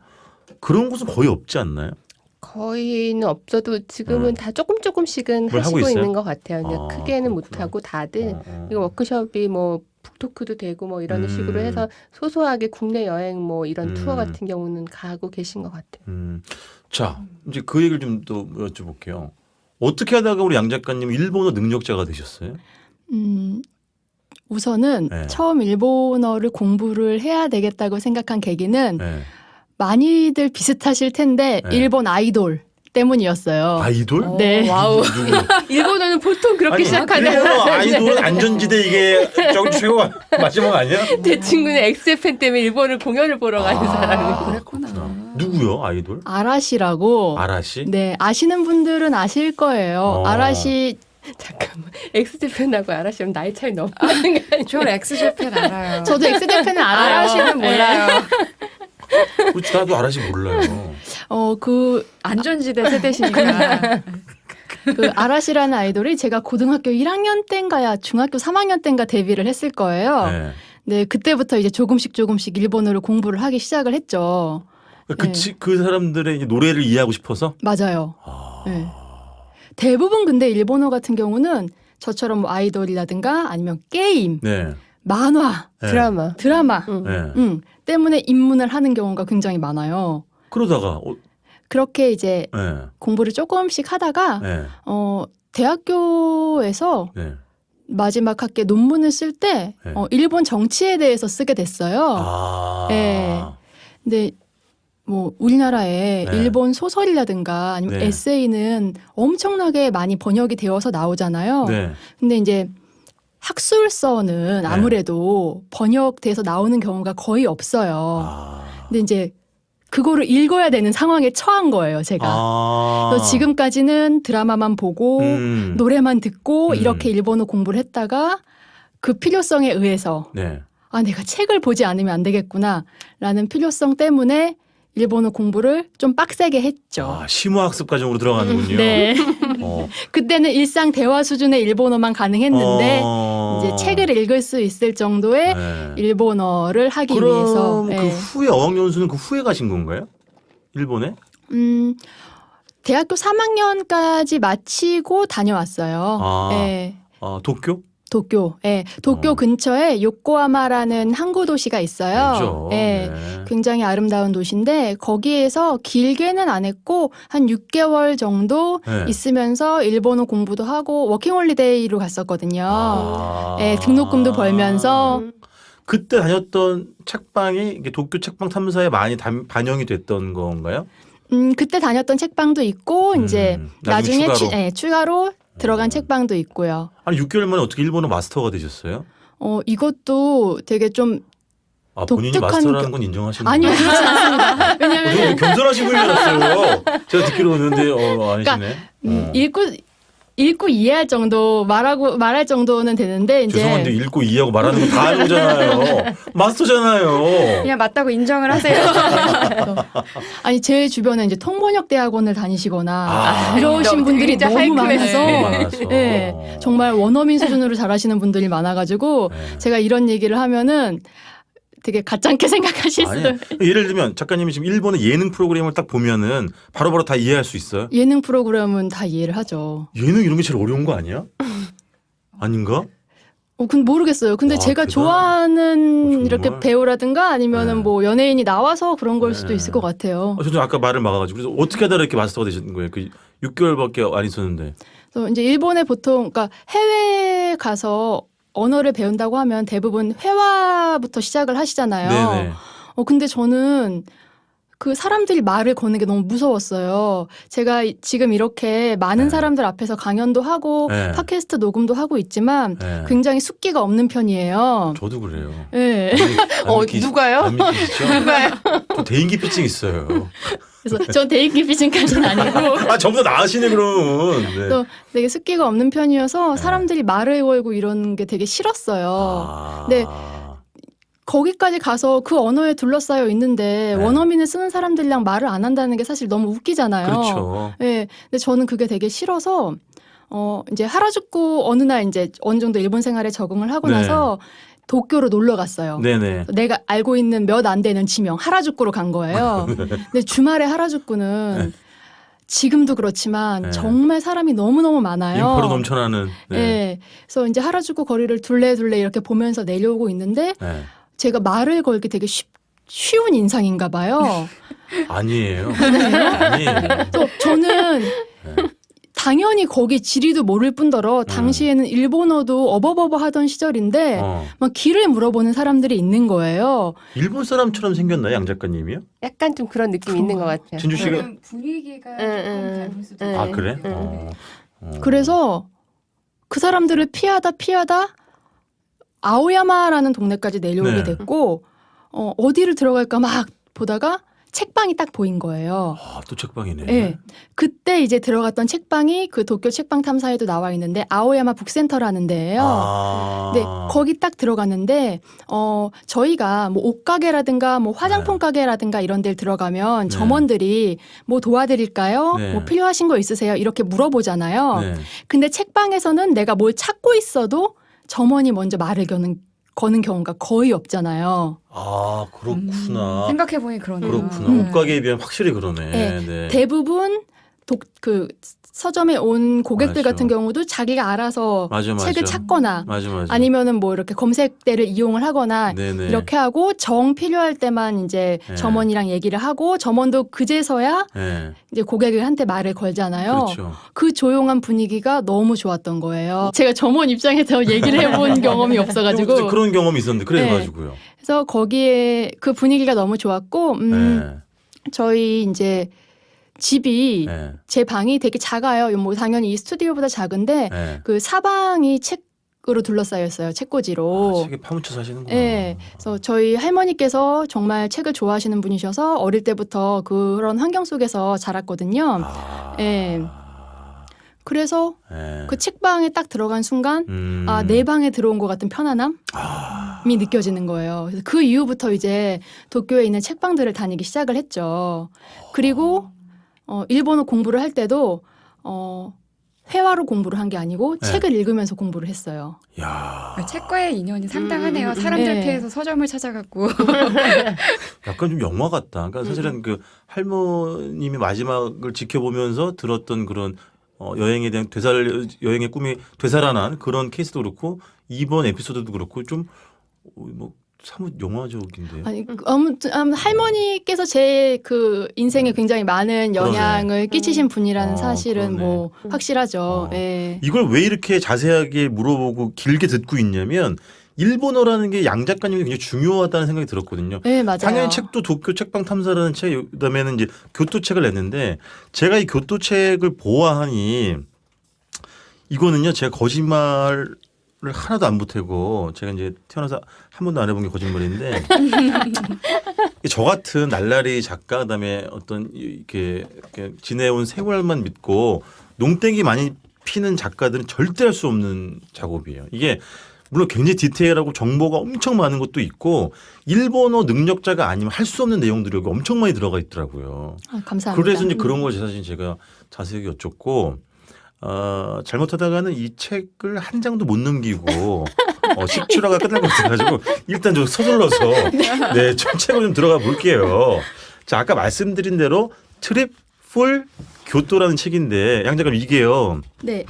그런 곳은 거의 없지 않나요? 거의는 없어도 지금은 다 조금씩은 뭘 하고 하시고 있어요? 있는 것 같아요. 그냥 아, 크게는 그렇구나. 못하고 다들 어. 이거 워크숍이 뭐 북토크도 되고 뭐 이런 식으로 해서 소소하게 국내 여행 뭐 이런 투어 같은 경우는 가고 계신 것 같아요. 자, 이제 그 얘기를 좀 또 여쭤볼게요. 어떻게 하다가 우리 양 작가님 일본어 능력자가 되셨어요? 우선은 네. 처음 일본어를 공부를 해야 되겠다고 생각한 계기는 네. 많이들 비슷하실 텐데 네. 일본 아이돌 때문이었어요. 아이돌? 네. 와우. 누구? 일본어는 보통 그렇게 아니, 시작하는 일본어 아이돌은 안전지대 이게 저기 최고가 마지막 아니야? 제 친구는 엑스팬 때문에 일본을 공연을 보러 가는 사람이에요. 그랬구나. 누구요? 아이돌? 아라시라고. 아라시? 네, 아시는 분들은 아실 거예요. 아라시 잠깐만. 엑스팬하고 아라시랑 나이 차이 너무 많은 거 아니에요? 저 엑스제팬 알아요. 저도 엑스제팬은 알아요. 아라시는 몰라요. 그렇지 나도 아라시 몰라요. 그 안전지대 세대시니까. 아라시라는 아이돌이 제가 고등학교 1학년 때인가야 중학교 3학년 때인가 데뷔를 했을 거예요. 네. 네, 그때부터 이제 조금씩 일본어를 공부를 하기 시작을 했죠. 그 사람들의 이제 노래를 이해하고 싶어서? 맞아요. 아. 네. 대부분 근데 일본어 같은 경우는 저처럼 뭐 아이돌이라든가 아니면 게임, 네. 만화, 네. 드라마 네. 때문에 입문을 하는 경우가 굉장히 많아요. 그러다가 그렇게 이제 네. 공부를 조금씩 하다가 네. 대학교에서 네. 마지막 학기 논문을 쓸 때 네. 일본 정치에 대해서 쓰게 됐어요. 아. 네. 근데 뭐 우리나라에 네. 일본 소설이라든가 아니면 네. 에세이는 엄청나게 많이 번역이 되어서 나오잖아요. 네. 근데 이제 학술서는 네. 아무래도 번역돼서 나오는 경우가 거의 없어요. 아. 근데 이제 그거를 읽어야 되는 상황에 처한 거예요, 제가. 아. 그래서 지금까지는 드라마만 보고 노래만 듣고 이렇게 일본어 공부를 했다가 그 필요성에 의해서 네. 내가 책을 보지 않으면 안 되겠구나라는 필요성 때문에 일본어 공부를 좀 빡세게 했죠. 아, 심화학습 과정으로 들어가는군요. 네. 어. 그때는 일상 대화 수준의 일본어만 가능했는데 이제 책을 읽을 수 있을 정도의 네. 일본어를 하기 그럼 위해서. 그 후에 어학연수는 그 후에 가신 건가요? 일본에? 대학교 3학년까지 마치고 다녀왔어요. 아. 네. 도쿄? 도쿄. 예. 도쿄 근처에 요코하마라는 항구 도시가 있어요. 알죠. 예. 네. 굉장히 아름다운 도시인데 거기에서 길게는 안 했고 한 6개월 정도 네. 있으면서 일본어 공부도 하고 워킹홀리데이로 갔었거든요. 아. 예, 등록금도 벌면서 그때 다녔던 책방이 이게 도쿄 책방 탐사에 많이 반영이 됐던 건가요? 그때 다녔던 책방도 있고 이제 나중에 나중에 추가로 들어간 책방도 있고요. 아니 6개월 만에 어떻게 일본어 마스터가 되셨어요? 이것도 되게 좀 본인이 독특한 마스터라는 건 인정하시는 아니요, 거예요? 그렇지 않습니다. 왜냐면 겸손하신 분이 알았어요. 제가 듣기로는 근데 아니시네. 그러니까 읽고 이해할 정도 말할 정도는 되는데 이제 죄송한데 읽고 이해하고 말하는 거 다 아는 거잖아요. 마스터잖아요. 그냥 맞다고 인정을 하세요. 아니 제 주변에 이제 통번역 대학원을 다니시거나 이러신 너무 분들이 진짜 너무 많아서 하이클래스. 네, 정말 원어민 수준으로 잘하시는 분들이 많아가지고 네. 제가 이런 얘기를 하면은 되게 가짜게 생각하실 수도. 아니, 예를 들면 작가님이 지금 일본의 예능 프로그램을 딱 보면은 바로바로 다 이해할 수 있어요? 예능 프로그램은 다 이해를 하죠. 예능 이런 게 제일 어려운 거 아니야? 아닌가? 근데 모르겠어요. 근데 와, 제가 대단하네. 좋아하는 정말? 이렇게 배우라든가 아니면은 네. 뭐 연예인이 나와서 그런 걸 네. 수도 있을 것 같아요. 저는 아까 말을 막아가지고 그래서 어떻게 하다 이렇게 마스터가 되신 거예요? 그 6개월밖에 안 있었는데. 그래서 이제 일본에 보통 그러니까 해외에 가서 언어를 배운다고 하면 대부분 회화부터 시작을 하시잖아요. 네네. 근데 저는 그 사람들이 말을 거는 게 너무 무서웠어요. 제가 지금 이렇게 많은 네. 사람들 앞에서 강연도 하고 네. 팟캐스트 녹음도 하고 있지만 네. 굉장히 숫기가 없는 편이에요. 저도 그래요. 네. 누가요? 안 믿기시죠? 누가요? 저 대인기피증 있어요. 그래서 전 데이키피싱까지는 아니고 아 전부 다 나으시네 그럼. 네. 또 되게 숫기가 없는 편이어서 네. 사람들이 말을 걸고 이러는 게 되게 싫었어요. 아. 네. 거기까지 가서 그 언어에 둘러싸여 있는데 네. 원어민을 쓰는 사람들이랑 말을 안 한다는 게 사실 너무 웃기잖아요. 그렇죠. 네. 근데 저는 그게 되게 싫어서 이제 하라주쿠 어느 날 이제 어느 정도 일본 생활에 적응을 하고 네. 나서 도쿄로 놀러 갔어요. 네네. 내가 알고 있는 몇 안 되는 지명 하라주쿠로 간 거예요. 근데 주말에 하라주쿠는 지금도 그렇지만 네. 정말 사람이 너무너무 많아요. 인파로 넘쳐나는. 네. 그래서 이제 하라주쿠 거리를 둘레둘레 이렇게 보면서 내려오고 있는데 네. 제가 말을 걸기 되게 쉬운 인상인가 봐요. 아니에요. 아니에요. 또 저는 네. 당연히 거기 지리도 모를 뿐더러 당시에는 일본어도 어버버버 하던 시절인데 막 길을 물어보는 사람들이 있는 거예요. 일본 사람처럼 생겼나요, 양 작가님이요? 약간 좀 그런 느낌이 있는 것 같아요. 진주 씨가 분위기가 응, 조금 수도 응. 아 그래? 응. 그래서 그 사람들을 피하다 아오야마라는 동네까지 내려오게 네. 됐고 어디를 들어갈까 막 보다가 책방이 딱 보인 거예요. 아, 또 책방이네. 네. 그때 이제 들어갔던 책방이 그 도쿄 책방 탐사에도 나와 있는데 아오야마 북센터라는 데예요. 아. 네, 거기 딱 들어갔는데 저희가 뭐 옷가게라든가 뭐 화장품 가게라든가 이런 데를 들어가면 네. 점원들이 뭐 도와드릴까요? 네. 뭐 필요하신 거 있으세요? 이렇게 물어보잖아요. 네. 근데 책방에서는 내가 뭘 찾고 있어도 점원이 먼저 말을 거는 경우가 거의 없잖아요. 아 그렇구나. 생각해보니 그러네요. 그렇구나. 옷가게에 비하면 확실히 그러네. 네. 네. 대부분 그 서점에 온 고객들 맞아. 같은 경우도 자기가 알아서 맞아, 맞아. 책을 찾거나 맞아. 아니면은 뭐 이렇게 검색대를 이용을 하거나 네네. 이렇게 하고 정 필요할 때만 이제 네. 점원이랑 얘기를 하고 점원도 그제서야 네. 이제 고객한테 말을 걸잖아요. 그렇죠. 그 조용한 분위기가 너무 좋았던 거예요. 제가 점원 입장에서 얘기를 해본 경험이 없어가지고 그런 경험이 있었는데 그래가지고요. 그래서 거기에 그 분위기가 너무 좋았고 네. 저희 이제 집이 네. 제 방이 되게 작아요. 뭐 당연히 이 스튜디오보다 작은데 네. 그 사방이 책으로 둘러싸여 있어요. 책꽂이로. 책에 파묻혀 사시는구나. 네. 그래서 저희 할머니께서 정말 책을 좋아하시는 분이셔서 어릴 때부터 그런 환경 속에서 자랐거든요. 아. 네. 그래서 네. 그 책방에 딱 들어간 순간 내 방에 들어온 것 같은 편안함이 느껴지는 거예요. 그래서 그 이후부터 이제 도쿄에 있는 책방들을 다니기 시작을 했죠. 그리고 일본어 공부를 할 때도 회화로 공부를 한 게 아니고 네. 책을 읽으면서 공부를 했어요. 야. 책과의 인연이 상당하네요. 사람들 네. 피해서 서점을 찾아갔고. 약간 좀 영화 같다. 그러니까 사실은 그 할머님이 마지막을 지켜보면서 들었던 그런 여행에 대한 여행의 꿈이 되살아난 그런 케이스도 그렇고 이번 에피소드도 그렇고 좀 뭐 사뭇 영화적인데요. 아니 아무튼 할머니께서 제 그 인생에 굉장히 많은 영향을 끼치신 분이라는 사실은 그러네. 뭐 확실하죠. 예. 이걸 왜 이렇게 자세하게 물어보고 길게 듣고 있냐면 일본어라는 게 양 작가님이 굉장히 중요하다는 생각이 들었거든요. 네, 맞아요. 당연히 책도 도쿄 책방 탐사라는 책, 그다음에는 이제 교토책을 냈는데 제가 이 교토책을 보아하니 이거는요 제가 거짓말을 하나도 안 보태고 제가 이제 태어나서 한 번도 안 해본 게 거짓말인데 저 같은 날라리 작가 그다음에 어떤 이렇게 지내온 세월만 믿고 농땡이 많이 피는 작가들은 절대 할 수 없는 작업이에요. 이게 물론 굉장히 디테일하고 정보가 엄청 많은 것도 있고 일본어 능력자가 아니면 할 수 없는 내용들이 여기 엄청 많이 들어가 있더라고요. 아, 감사합니다. 그래서 이제 그런 걸 사실 제가 자세히 여쭙고 잘못하다가는 이 책을 한 장도 못 넘기고 식출하가 끝날 것 같아가지고 일단 좀 서둘러서 네, 좀 책을 좀 들어가 볼게요. 자, 아까 말씀드린 대로 트립 풀 교토라는 책인데 양 작가님 이게요. 네.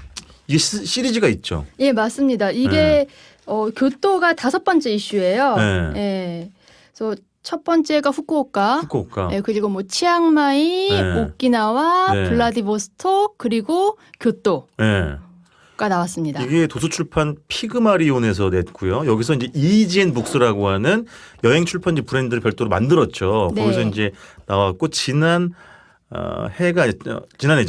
이게 시리즈가 있죠. 예, 맞습니다. 이게 교토가 5번째 이슈예요. 네. 예. 그래서 첫 번째가 후쿠오카. 후쿠오카. 예, 그리고 뭐 치앙마이, 네. 오키나와, 네. 블라디보스톡, 그리고 교토가 네. 나왔습니다. 이게 도서출판 피그마리온에서 냈고요. 여기서 이제 이지엔 북스라고 하는 여행 출판지 브랜드를 별도로 만들었죠. 네. 거기서 이제 나왔고 지난해죠.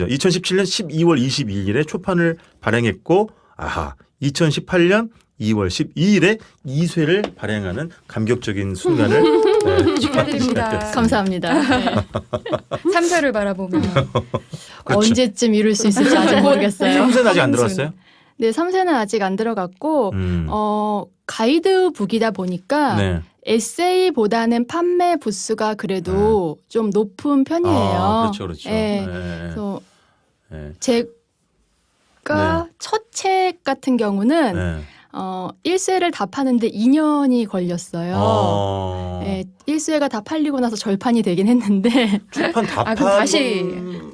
2017년 12월 22일에 초판을 발행했고 2018년 2월 12일에 2쇄를 발행하는 감격적인 순간을 축하드립니다. 감사합니다. 네. 3세를 바라보며 언제쯤 이룰 수 있을지 아직 모르겠어요. 3세는 아직 안 들어갔어요? 네, 3세는 아직 안 들어갔고 가이드북이다 보니까 네. 에세이보다는 판매 부수가 그래도 좀 높은 편이에요. 그렇죠. 네. 네. 그래서 네. 제가 첫 책 같은 경우는 네. 1쇄를 다 파는데 2년이 걸렸어요. 네, 1쇄가 다 팔리고 나서 절판이 되긴 했는데 초판 다 판. 그럼 다시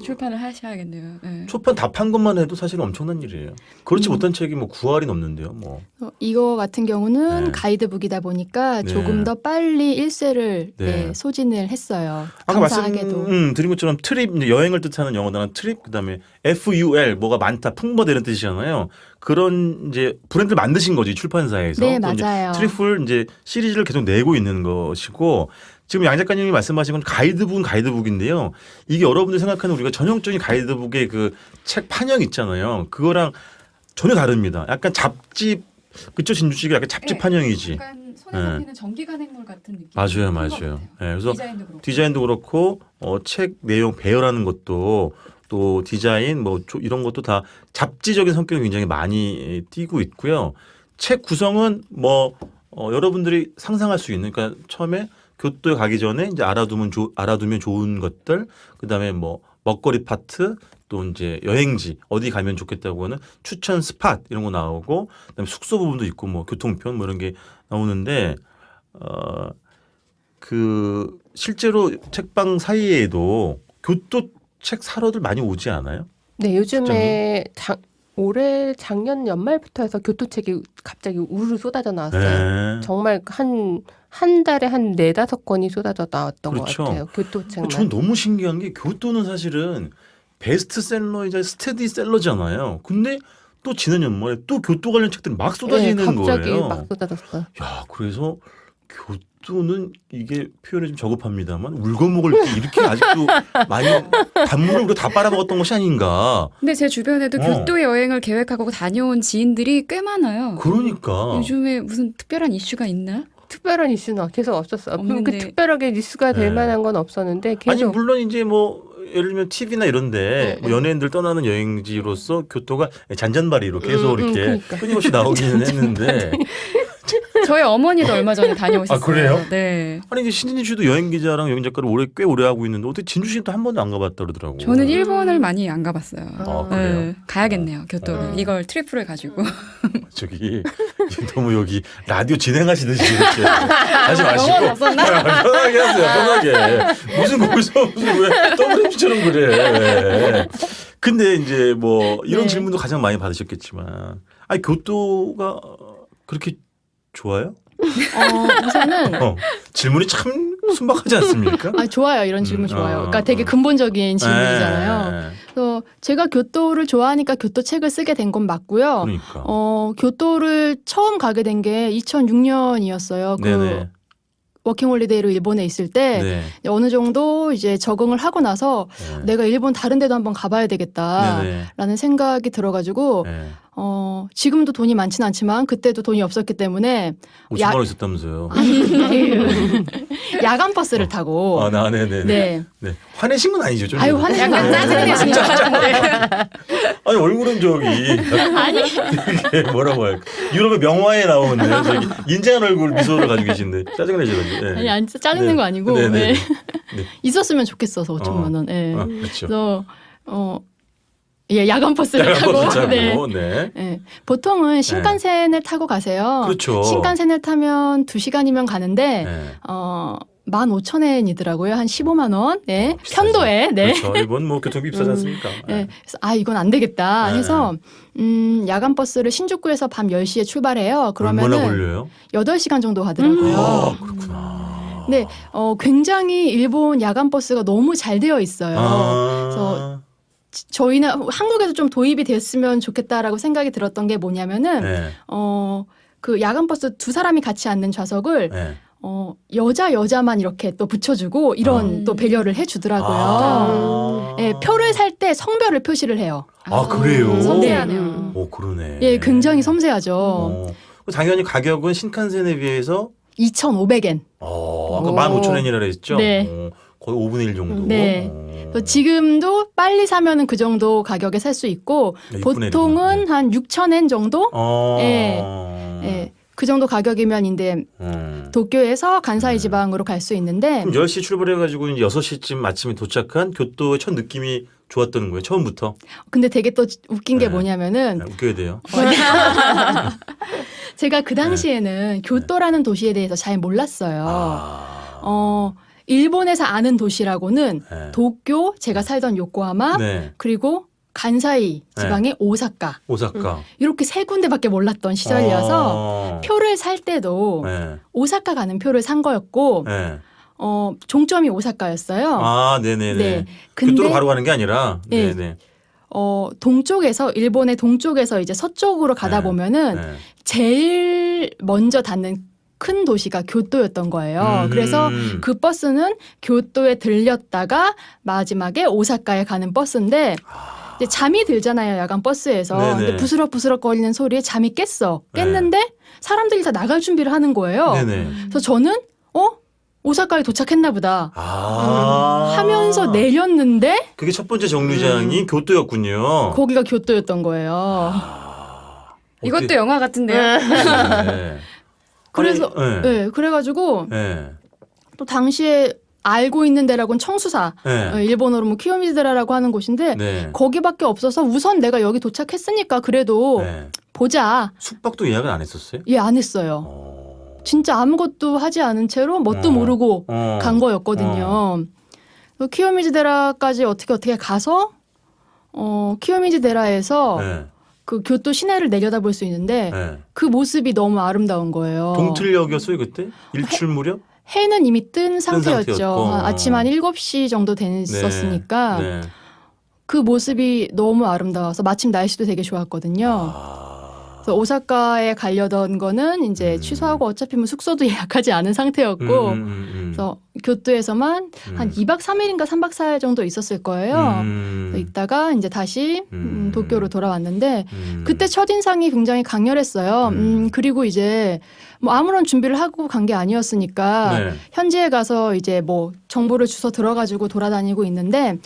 출판을 하셔야겠네요. 네. 초판 다 판 것만 해도 사실은 엄청난 일이에요. 그렇지 못한 책이 뭐 9할이 넘는데요. 뭐. 이거 같은 경우는 네. 가이드북이다 보니까 네. 조금 더 빨리 1쇄를 네. 소진을 했어요. 아까 감사하게도. 드린 것처럼 트립, 이제 여행을 뜻하는 영어 단어 트립, 그다음에 FUL 뭐가 많다, 풍부하다 이런 뜻이잖아요. 그런 이제 브랜드를 만드신 거죠, 이 출판사에서. 네, 또 이제 맞아요. 트리플 이제 시리즈를 계속 내고 있는 것이고 지금 양 작가님이 말씀하신 건 가이드북은 가이드북인데요. 이게 여러분들이 생각하는 우리가 전형적인 가이드북의 그 책 판형 있잖아요. 그거랑 전혀 다릅니다. 약간 잡지, 그쵸, 진주 씨가 약간 잡지 네. 판형이지. 약간 손에 잡히는 전기 간행물 같은 느낌. 맞아요. 네, 그래서 디자인도 그렇고. 책 내용 배열하는 것도 또 디자인 뭐 이런 것도 다 잡지적인 성격이 굉장히 많이 띄고 있고요. 책 구성은 뭐 여러분들이 상상할 수 있는, 그러니까 처음에 교토에 가기 전에 이제 알아두면 좋은 것들, 그다음에 뭐 먹거리 파트, 또 이제 여행지 어디 가면 좋겠다고 하는 추천 스팟 이런 거 나오고, 그다음에 숙소 부분도 있고 뭐 교통편 뭐 이런 게 나오는데 그 실제로 책방 사이에도 교토 책 사러들 많이 오지 않아요? 네, 요즘에 올해 작년 연말부터 해서 교토책이 갑자기 우르르 쏟아져 나왔어요. 네. 정말 한 달에 한 4-5권이 쏟아져 나왔던 그렇죠. 것 같아요. 교토책만. 전 너무 신기한 게 교토는 사실은 베스트셀러이자 스테디셀러잖아요. 근데 또 지난 연말에 또 교토 관련 책들이 막 쏟아지는 갑자기 거예요. 막 쏟아졌어요. 야, 그래서 교토는 이게 표현이 좀 저급합니다만 울고먹을 때 이렇게 아직도 많이 단물을 우리가 다 빨아먹었던 것이 아닌가. 근데 제 주변에도 교토 여행을 계획하고 다녀온 지인들이 꽤 많아요. 그러니까. 요즘에 무슨 특별한 이슈가 있나? 특별한 이슈는 계속 없었어요. 없는데. 그 특별하게 뉴스가 될 네. 만한 건 없었는데 계속 아니 물론 이제 뭐 예를 들면 TV나 이런데 뭐 연예인들 떠나는 여행지로서 교토가 잔잔바리로 계속 이렇게 그러니까. 끊임없이 나오기는 했는데 저희 어머니도 얼마 전에 다녀오셨어요. 아, 그래요? 네. 아니 이제 신진희 씨도 여행 기자랑 여행 작가를 꽤 오래 하고 있는데 어떻게 진주 씨는 또 한 번도 안 가봤다 그러더라고. 저는 일본을 많이 안 가봤어요. 그래요? 네, 가야겠네요. 교토를. 이걸 트리플을 가지고. 저기 너무 여기 라디오 진행하시듯이 이렇게 하지 마시고 영혼 없었나? 편하게 하세요. 편하게. 무슨 거기서 무슨 왜 WMC처럼 그래. 근데 이제 뭐 이런 네. 질문도 가장 많이 받으셨겠지만 아니 교토가 그렇게 좋아요? 우선은 질문이 참 순박하지 않습니까? 좋아요. 이런 질문 좋아요. 그러니까 되게 근본적인 질문이잖아요. 그래서 제가 교토를 좋아하니까 교토 책을 쓰게 된 건 맞고요. 그러니까. 교토를 처음 가게 된 게 2006년이었어요. 네네. 워킹홀리데이로 일본에 있을 때 네. 어느 정도 이제 적응을 하고 나서 네. 내가 일본 다른 데도 한번 가봐야 되겠다라는 네네. 생각이 들어가지고 네. 지금도 돈이 많지는 않지만 그때도 돈이 없었기 때문에 50만 원 있었다면서요. 야간 버스를 타고 아, 네네네. 네. 네. 화내신 건 아니죠? 좀 아유 화내신 거 약간 짜증내신 것 같은데. 아니 얼굴은 저기 아니 되게 뭐라고 할까 유럽의 명화에 나오는 저기 인자한 얼굴 미소를 가지고 계신데 짜증내셔가지고. 네. 아니 짜증낸 네. 거 아니고 네네. 네. 네. 있었으면 좋겠어서 5천만 원. 네. 그렇죠. 그래서 예, 야간 버스를 야간 타고 버스 타고. 네. 네. 네. 보통은 신칸센을 타고 가세요. 그렇죠. 신칸센을 타면 2시간이면 가는데 네. 15,000엔이더라고요. 한 15만 원. 네. 비싸지. 편도에. 네. 그렇죠. 일본 뭐 교통비 비싸지 않습니까? 네. 그래서 이건 안 되겠다 네. 해서 야간 버스를 신주쿠에서 밤 10시에 출발해요. 그러면은 얼마나 걸려요? 8시간 정도 가더라고요. 아, 그렇구나. 네. 굉장히 일본 야간 버스가 너무 잘 되어 있어요. 아. 그래서 저희는 한국에도 좀 도입이 됐으면 좋겠다라고 생각이 들었던 게 뭐냐면은 네. 그 야간 버스 두 사람이 같이 앉는 좌석을 네. 여자만 이렇게 또 붙여주고 이런 또 배려를 해주더라고요. 아. 예, 표를 살 때 성별을 표시를 해요. 아, 그래요? 섬세하네요. 오, 그러네. 예, 굉장히 섬세하죠. 당연히 가격은 신칸센에 비해서 2,500엔. 아까 오. 15,000엔이라 그랬죠? 네. 거의 5분의 1 정도. 네. 지금도 빨리 사면은 그 정도 가격에 살 수 있고 네, 6분의 1 보통은 정도. 한 6,000엔 정도? 예. 예. 그 정도 가격이면 이제 도쿄에서 간사이 지방으로 갈 수 있는데 그럼 10시 출발해가지고 이제 6시쯤 아침에 도착한 교토의 첫 느낌이 좋았다는 거예요. 처음부터. 근데 되게 또 웃긴 게 네. 뭐냐면은 웃겨야 돼요. 제가 그 당시에는 교토라는 도시에 대해서 잘 몰랐어요. 아. 일본에서 아는 도시라고는 네. 도쿄, 제가 살던 요코하마, 네. 그리고 간사이 지방의 오사카 오사카. 이렇게 세 군데밖에 몰랐던 시절이어서 표를 살 때도 네. 오사카 가는 표를 산 거였고 네. 종점이 오사카였어요. 아, 네네네. 네. 교토로 근데 바로 가는 게 아니라. 네. 네네. 동쪽에서 일본의 동쪽에서 이제 서쪽으로 가다 네. 보면은 네. 제일 먼저 닿는 큰 도시가 교토였던 거예요. 그래서 그 버스는 교토에 들렸다가 마지막에 오사카에 가는 버스인데 이제 잠이 들잖아요. 야간 버스에서. 네네. 근데 부스럭부스럭 거리는 소리에 잠이 깼는데 사람들이 다 나갈 준비를 하는 거예요. 네네. 그래서 저는 오사카에 도착했나 보다 하면서 네. 내렸는데 그게 첫 번째 정류장이 교토였군요. 거기가 교토였던 거예요. 이것도 영화 같은데요. 네. 그래서 아니, 네. 네, 그래가지고 네. 또 당시에 알고 있는 데라고는 청수사, 네. 일본어로 뭐 키요미즈데라라고 하는 곳인데 네. 거기밖에 없어서 우선 내가 여기 도착했으니까 그래도 네. 보자. 숙박도 예약을 안 했었어요? 예, 안 했어요. 진짜 아무것도 하지 않은 채로 뭣도 모르고 간 거였거든요. 키요미즈데라까지 어떻게 가서 키요미즈데라에서 네. 그 교토 시내를 내려다볼 수 있는데 네. 그 모습이 너무 아름다운 거예요. 동틀역이었어요 그때? 일출 무렵? 해는 이미 뜬 상태였죠. 상태였고. 아침 한 7시 정도 됐었으니까 네. 그 모습이 너무 아름다워서 마침 날씨도 되게 좋았거든요. 그래서 오사카에 가려던 거는 이제 취소하고 어차피 뭐 숙소도 예약하지 않은 상태였고 그래서 교토에서만 한 2박 3일인가 3박 4일 정도 있었을 거예요. 그래서 있다가 이제 다시 도쿄로 돌아왔는데 그때 첫인상이 굉장히 강렬했어요. 그리고 이제 뭐 아무런 준비를 하고 간 게 아니었으니까 네. 현지에 가서 이제 뭐 정보를 주워 들어가지고 돌아다니고 있는데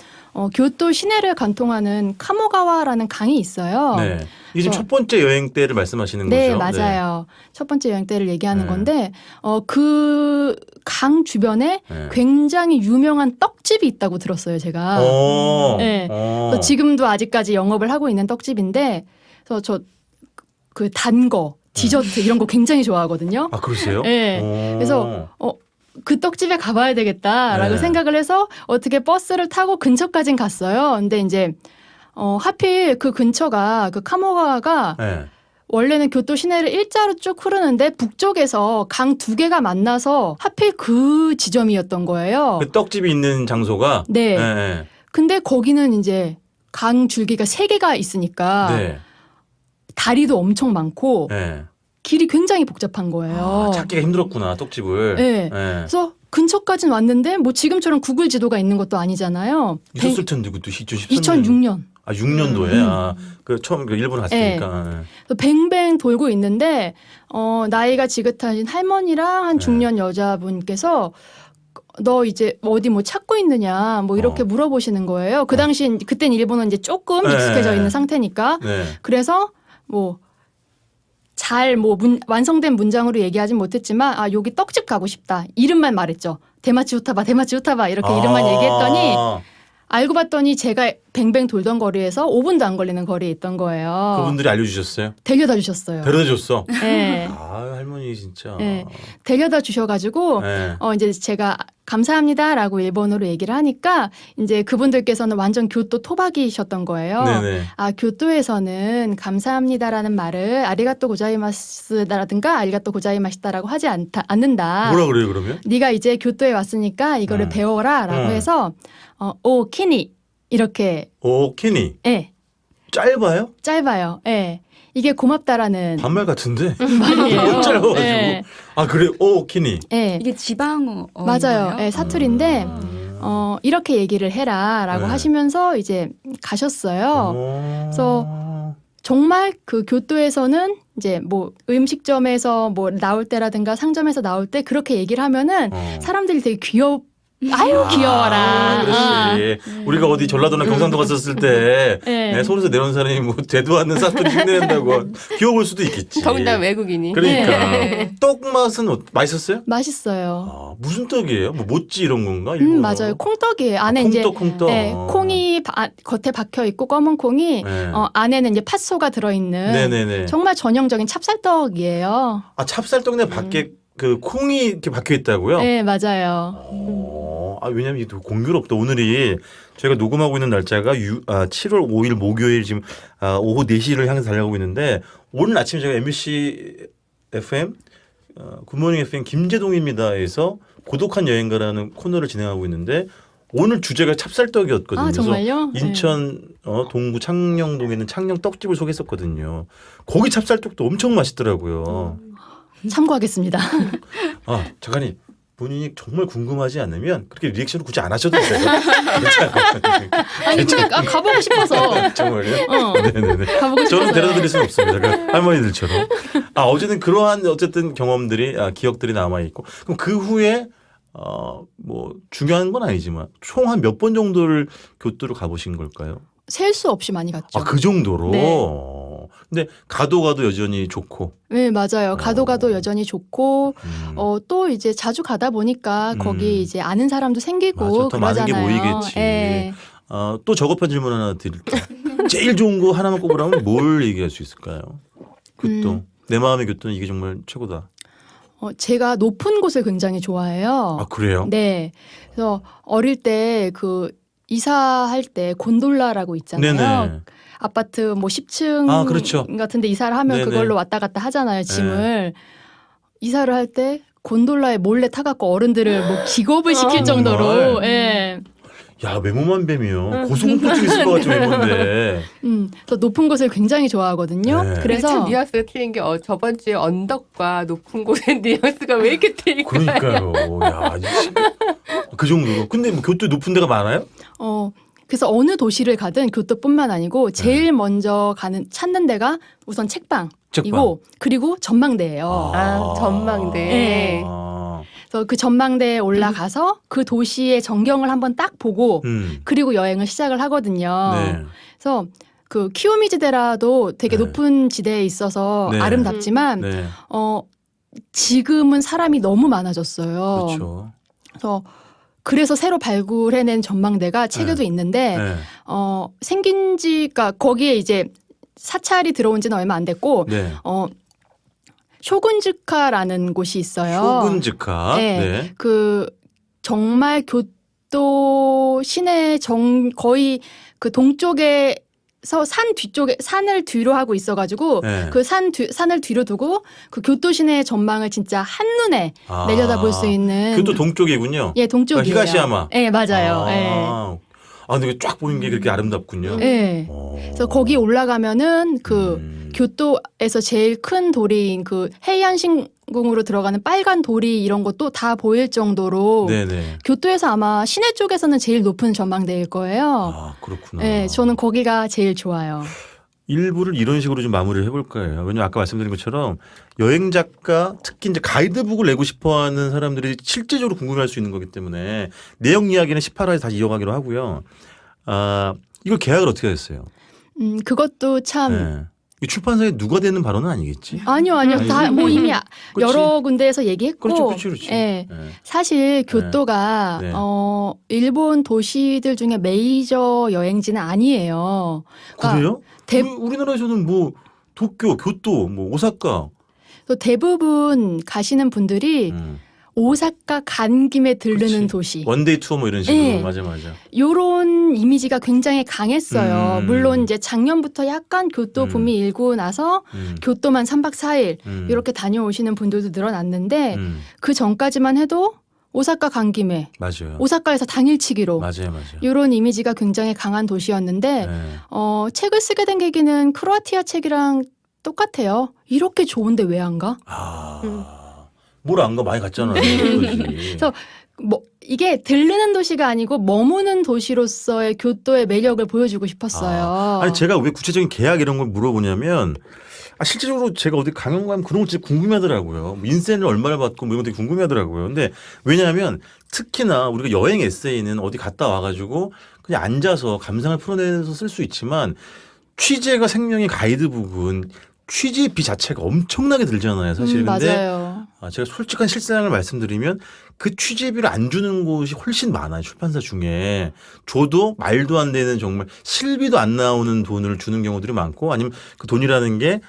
교토 시내를 관통하는 카모가와라는 강이 있어요. 네. 이게 지금 첫 번째 여행 때를 말씀하시는 네, 거죠? 맞아요. 첫 번째 여행 때를 얘기하는 네. 건데 그 강 주변에 네. 굉장히 유명한 떡집이 있다고 들었어요, 제가. 네. 그래서 지금도 아직까지 영업을 하고 있는 떡집인데 그래서 저 그 단 거, 디저트 이런 거 굉장히 좋아하거든요. 아, 그러세요? 네. 그래서 그 떡집에 가봐야 되겠다라고 네. 생각을 해서 어떻게 버스를 타고 근처까진 갔어요. 근데 이제 하필 그 근처가 그 카모가와가 네. 원래는 교토 시내를 일자로 쭉 흐르는데 북쪽에서 강 두 개가 만나서 하필 그 지점이었던 거예요. 그 떡집이 있는 장소가 네. 네. 근데 거기는 이제 강 줄기가 세 개가 있으니까 네. 다리도 엄청 많고 네. 길이 굉장히 복잡한 거예요. 아, 찾기가 힘들었구나 떡집을. 네. 그래서 근처까지는 왔는데 뭐 지금처럼 구글 지도가 있는 것도 아니잖아요. 있었을 텐데 그것도 2013년. 2006년. 아 6년도에 그 처음 그 일본 갔으니까. 네. 그래서 뱅뱅 돌고 있는데 나이가 지긋하신 할머니랑 한 중년 여자분께서 너 이제 어디 뭐 찾고 있느냐 뭐 이렇게 물어보시는 거예요. 그 당시 그땐 일본은 이제 조금 익숙해져 있는 상태니까. 네. 그래서 뭐 잘 뭐 완성된 문장으로 얘기하진 못했지만 아 여기 떡집 가고 싶다 이름만 말했죠. 대마치 우타바 대마치 우타바 이렇게 이름만 얘기했더니 알고 봤더니 제가 뱅뱅 돌던 거리에서 5분도 안 걸리는 거리에 있던 거예요. 그분들이 알려주셨어요? 데려다 주셨어요. 데려다 줬어? 네. 아 할머니 진짜. 네. 데려다 주셔가지고 네. 이제 제가 감사합니다라고 일본어로 얘기를 하니까 이제 그분들께서는 완전 교토 토박이셨던 거예요. 네네. 아 교토에서는 감사합니다라는 말을 아리가또 고자이마스다라든가 아리가또 고자이마시다라고 하지 않는다. 뭐라 그래요 그러면? 네가 이제 교토에 왔으니까 이거를 배워라라고 해서 오 키니 이렇게 오 키니. 예. 짧아요? 짧아요. 예. 이게 고맙다라는 반말 같은데. 말이에요. 너무 짧아가지고. 예. 아 그래? 오 키니. 예. 이게 지방어 맞아요. 예, 사투리인데 이렇게 얘기를 해라라고 네. 하시면서 이제 가셨어요. 그래서 정말 그 교토에서는 이제 뭐 음식점에서 뭐 나올 때라든가 상점에서 나올 때 그렇게 얘기를 하면은 사람들이 되게 아유 귀여워라. 그렇지. 우리가 어디 전라도나 경상도 갔었을 때 네. 서울에서 내려온 사람이 뭐 되도 않는 사투리 흉내낸다고 귀여워 볼 수도 있겠지. 더군다나 외국인이. 그러니까 네. 떡 맛은 맛있었어요? 맛있어요. 아, 무슨 떡이에요? 뭐 모찌 이런 건가? 일본어로? 맞아요. 콩떡이에요. 안에 콩떡. 이제 콩이 겉에 박혀 있고 검은 콩이 네. 안에는 이제 팥소가 들어 있는 네네네. 정말 전형적인 찹쌀떡이에요. 아 찹쌀떡내 밖에 그 콩이 이렇게 박혀 있다고요? 네, 맞아요. 왜냐면 이게 공교롭다. 오늘이 저희가 녹음하고 있는 날짜가 7월 5일 목요일 지금 오후 4시를 향해서 달려가고 있는데 오늘 아침에 제가 MBC FM 굿모닝 FM 김재동입니다에서 고독한 여행가라는 코너를 진행하고 있는데 오늘 주제가 찹쌀떡이었거든요. 아, 정말요? 그래서 인천 동구 창녕동에 있는 창녕 떡집을 소개했었거든요. 거기 찹쌀떡도 엄청 맛있더라고요. 참고하겠습니다. 아 작가님. 본인이 정말 궁금하지 않으면 그렇게 리액션을 굳이 안 하셔도 돼요. 괜찮아요. 아니 근데 가보고 싶어서. 정말요? 네네네. 가보고 싶어서. 저는 데려다 드릴 수는 없습니다. 그러니까 할머니들처럼. 어쨌든 그러한 경험들이 기억들이 남아 있고 그럼 그 후에 뭐 중요한 건 아니지만 총 한 몇 번 정도를 교토를 가보신 걸까요? 셀 수 없이 많이 갔죠. 그 정도로. 네. 근데 가도 여전히 좋고. 네, 맞아요. 가도 여전히 좋고 또 이제 자주 가다 보니까 거기 이제 아는 사람도 생기고 맞아, 더 많은 게 그러잖아요. 모이겠지. 네. 또 저급한 질문 하나 드릴게요. 제일 좋은 거 하나만 꼽으라면 뭘 얘기할 수 있을까요? 교토. 내 마음의 교토는 이게 정말 최고다. 제가 높은 곳을 굉장히 좋아해요. 아 그래요? 네. 그래서 어릴 때 그 이사할 때 곤돌라라고 있잖아요. 네네. 아파트 뭐 10층 그렇죠. 같은데 이사를 하면 네네. 그걸로 왔다 갔다 하잖아요. 짐을. 이사를 할 때 곤돌라에 몰래 타갖고 어른들을 뭐 기겁을 시킬 정도로. 예. 야 외모만 뵈면 고소공포증 있을 것 같은 외모인데. 저 높은 곳을 굉장히 좋아하거든요. 네. 그래서 참 뉘앙스가 틀린 게 저번 주에 언덕과 높은 곳의 뉘앙스가 왜 이렇게 틀릴까요? 그러니까요. 야, 그 정도로. 근데 뭐 교토에 높은 데가 많아요? 그래서 어느 도시를 가든 교토뿐만 아니고 제일 먼저 찾는 데가 우선 책방이고 그리고 전망대예요. 전망대. 네. 그래서 그 전망대에 올라가서 그 도시의 전경을 한번 딱 보고 그리고 여행을 시작을 하거든요. 네. 그래서 그 키요미즈데라도 되게 네. 높은 지대에 있어서 네. 아름답지만 네. 지금은 사람이 너무 많아졌어요. 그렇죠. 그래서 새로 발굴해낸 전망대가 책에도 있는데 네. 생긴 지가 거기에 이제 사찰이 들어온 지는 얼마 안 됐고 네. 쇼군즈카라는 곳이 있어요. 쇼군즈카. 네. 네. 그 정말 교토 시내 거의 그 동쪽에 산 뒤쪽에 산을 뒤로 하고 있어가지고 네. 그 산을 뒤로 두고 그 교토 시내의 전망을 진짜 한눈에 내려다볼 수 있는 교토 동쪽이군요. 예, 동쪽이에요. 히가시야마. 예, 맞아요. 예. 근데 쫙 보이는 게 그렇게 아름답군요. 예. 그래서 거기 올라가면 그 교토에서 제일 큰 돌인 그 헤이안신 상공으로 들어가는 빨간 돌이 이런 것도 다 보일 정도로 네네. 교토에서 아마 시내 쪽에서는 제일 높은 전망대일 거예요. 아 그렇구나. 네, 저는 거기가 제일 좋아요. 일부를 이런 식으로 좀 마무리를 해볼 거예요. 왜냐면 아까 말씀드린 것처럼 여행 작가 특히 이제 가이드북을 내고 싶어하는 사람들이 실제적으로 궁금해할 수 있는 거기 때문에 내용 이야기는 18화에서 다시 이어가기로 하고요. 아 이걸 계약을 어떻게 했어요? 그것도 참 네. 이 출판사에 누가 되는 발언은 아니겠지? 아니요. 아니지. 다 뭐 이미 그치? 여러 군데에서 얘기했고 그렇지. 예. 네. 사실 교토가 네. 일본 도시들 중에 메이저 여행지는 아니에요. 그러니까 그래요? 대- 우리나라에서는 뭐 도쿄, 교토, 뭐 오사카 또 대부분 가시는 분들이 오사카 간 김에 들르는 그치. 도시. 원데이 투어 뭐 이런 식으로 네. 맞아. 요런 이미지가 굉장히 강했어요. 물론 이제 작년부터 약간 교토 붐이 일고 나서 교토만 3박 4일 이렇게 다녀오시는 분들도 늘어났는데 그 전까지만 해도 오사카 간 김에 맞아요. 오사카에서 당일치기로 맞아요. 이런 이미지가 굉장히 강한 도시였는데 네. 책을 쓰게 된 계기는 크로아티아 책이랑 똑같아요. 이렇게 좋은데 왜 안 가? 뭘 안 가 많이 갔잖아요. 그래서 뭐 이게 들르는 도시가 아니고 머무는 도시로서의 교토의 매력을 보여주고 싶었어요. 아니 제가 왜 구체적인 계약 이런 걸 물어보냐면 실제적으로 제가 어디 강연 가면 그런 거 진짜 궁금해하더라고요. 뭐 인센을 얼마나 받고 뭐 이런 거 되게 궁금해하더라고요. 근데 왜냐하면 특히나 우리가 여행 에세이는 어디 갔다 와가지고 그냥 앉아서 감상을 풀어내서 쓸 수 있지만 취재가 생명의 가이드북은 취재비 자체가 엄청나게 들잖아요. 사실 근데 맞아요. 제가 솔직한 실상을 말씀드리면 그 취재비를 안 주는 곳이 훨씬 많아요. 출판사 중에. 줘도 말도 안 되는 정말 실비도 안 나오는 돈을 주는 경우들이 많고 아니면 그 돈이라는 게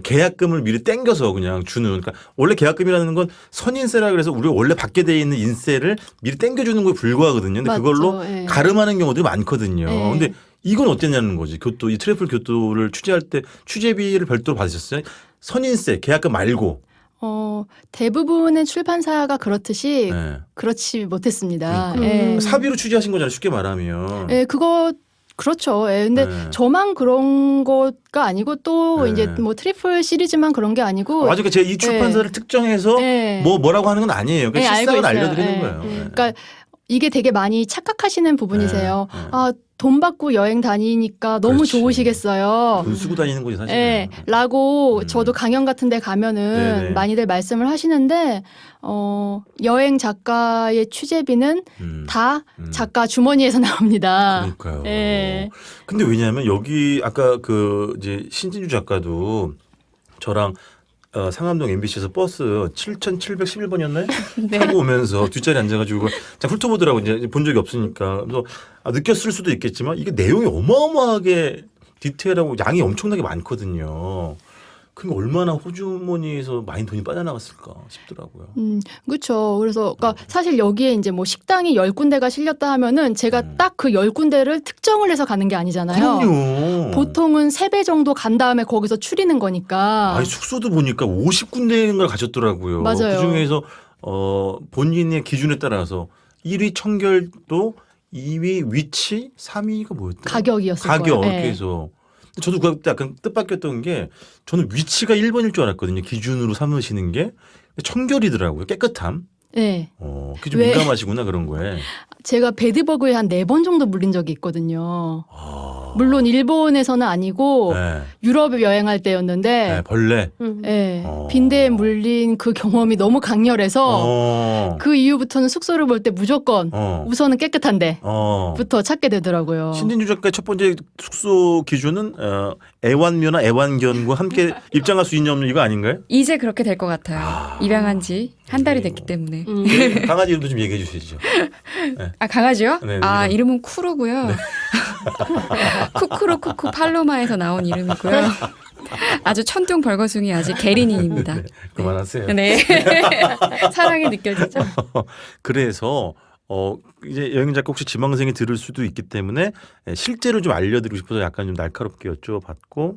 계약금을 미리 땡겨서 그냥 주는. 그러니까 원래 계약금이라는 건 선인세라 그래서 우리가 원래 받게 돼 있는 인세를 미리 땡겨주는 거에 불과하거든요. 근데 맞죠. 그걸로 예. 가름하는 경우들이 많거든요. 예. 근데 이건 어땠냐는 거지. 교토, 이 트래플 교토를 취재할 때 취재비를 별도로 받으셨어요? 선인세, 계약금 말고. 대부분의 출판사가 그렇듯이 네. 그렇지 못했습니다. 그러니까. 예. 사비로 취재하신 거잖아요. 쉽게 말하면. 예, 그거 그렇죠. 예, 근데 네. 저만 그런 것가 아니고 또 네. 이제 뭐 트리플 시리즈만 그런 게 아니고 맞아. 제가 이 출판사를 특정해서 예. 뭐라고 하는 건 아니에요. 그러니까 예, 실상을 알고 있어요. 알려드리는 예. 거예요. 예. 그러니까 이게 되게 많이 착각하시는 부분이세요. 네, 네. 아, 돈 받고 여행 다니니까 너무 그렇지. 좋으시겠어요. 돈 쓰고 다니는 거지 사실. 예, 라고 저도 강연 같은 데 가면은 네네. 많이들 말씀을 하시는데 여행 작가의 취재비는 다 작가 주머니에서 나옵니다. 그러니까요. 예. 근데 왜냐하면 여기 아까 그 이제 신진주 작가도 저랑 상암동 MBC에서 버스 7711번이었나요? 네. 타고 오면서 뒷자리에 앉아가지고 자 훑어보더라고. 이제 본 적이 없으니까. 그래서 느꼈을 수도 있겠지만 이게 내용이 어마어마하게 디테일하고 양이 엄청나게 많거든요. 그게 얼마나 호주머니에서 많이 돈이 빠져나갔을까 싶더라고요. 그렇죠. 그래서 그러니까 사실 여기에 이제 뭐 식당이 10군데가 실렸다 하면은 제가 딱 그 10군데를 특정을 해서 가는 게 아니잖아요. 그럼요. 보통은 3배 정도 간 다음에 거기서 추리는 거니까. 아니 숙소도 보니까 50군데인가 가셨더라고요. 맞아요. 그중에서 본인의 기준에 따라서 1위 청결도, 2위 위치, 3위가 뭐였더라? 가격이었을 가격 거예요. 이렇게 예. 해서. 근데 저도 그때 약간 뜻밖이었던 게 저는 위치가 1번일 줄 알았거든요. 기준으로 삼으시는 게 청결이더라고요. 깨끗함. 네. 그게 좀 왜? 민감하시구나 그런 거에. 제가 배드버그에 한 4번 정도 물린 적이 있거든요. 아. 물론 일본에서는 아니고 네. 유럽 여행할 때였는데 네, 벌레. 예, 어. 빈대에 물린 그 경험이 너무 강렬해서 그 이후부터는 숙소를 볼 때 무조건 우선은 깨끗한 데부터 찾게 되더라고요. 신진주 작가의 첫 번째 숙소 기준은 애완묘나 애완견과 함께 입장할 수 있냐 없냐 이거 아닌가요? 이제 그렇게 될 것 같아요. 입양한 지 한 달이 됐기 때문에. 강아지 이름도 좀 얘기해 주시죠. 아 강아지요? 네, 아 이름. 이름은 쿠루고요. 쿠쿠루쿠쿠 팔로마에서 나온 이름이고요. 아주 천둥 벌거숭이 아직 게리닌입니다. 네, 그만하세요. 네. 사랑이 느껴지죠. 그래서 이제 여행 작가 혹시 지망생이 들을 수도 있기 때문에 실제로 좀 알려드리고 싶어서 약간 좀 날카롭게 여쭤봤고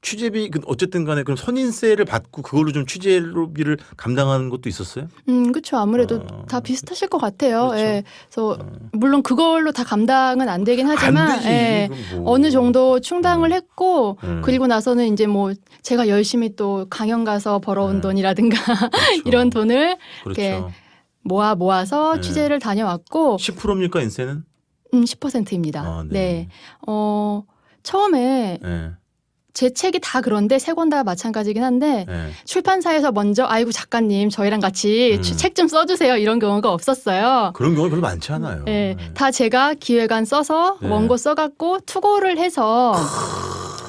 취재비 어쨌든 간에 그럼 선인세를 받고 그걸로 좀 취재비를 감당하는 것도 있었어요? 그렇죠. 아무래도 다 비슷하실 것 같아요. 그렇죠. 예. 그래서 물론 그걸로 다 감당은 안 되긴 하지만 안 되지. 예. 그건 뭐. 어느 정도 충당을 했고 음. 그리고 나서는 이제 뭐 제가 열심히 또 강연 가서 벌어온 돈이라든가 그렇죠. 이런 돈을 그렇죠. 이렇게 모아서 네. 취재를 다녀왔고 10%입니까 인세는? 10%입니다. 아, 네. 처음에 네. 제 책이 다 그런데 세 권 다 마찬가지긴 한데 네. 출판사에서 먼저 아이고 작가님 저희랑 같이 책 좀 써주세요 이런 경우가 없었어요. 그런 경우 별로 많지 않아요. 네, 다 제가 기획안 써서 네. 원고 써갖고 투고를 해서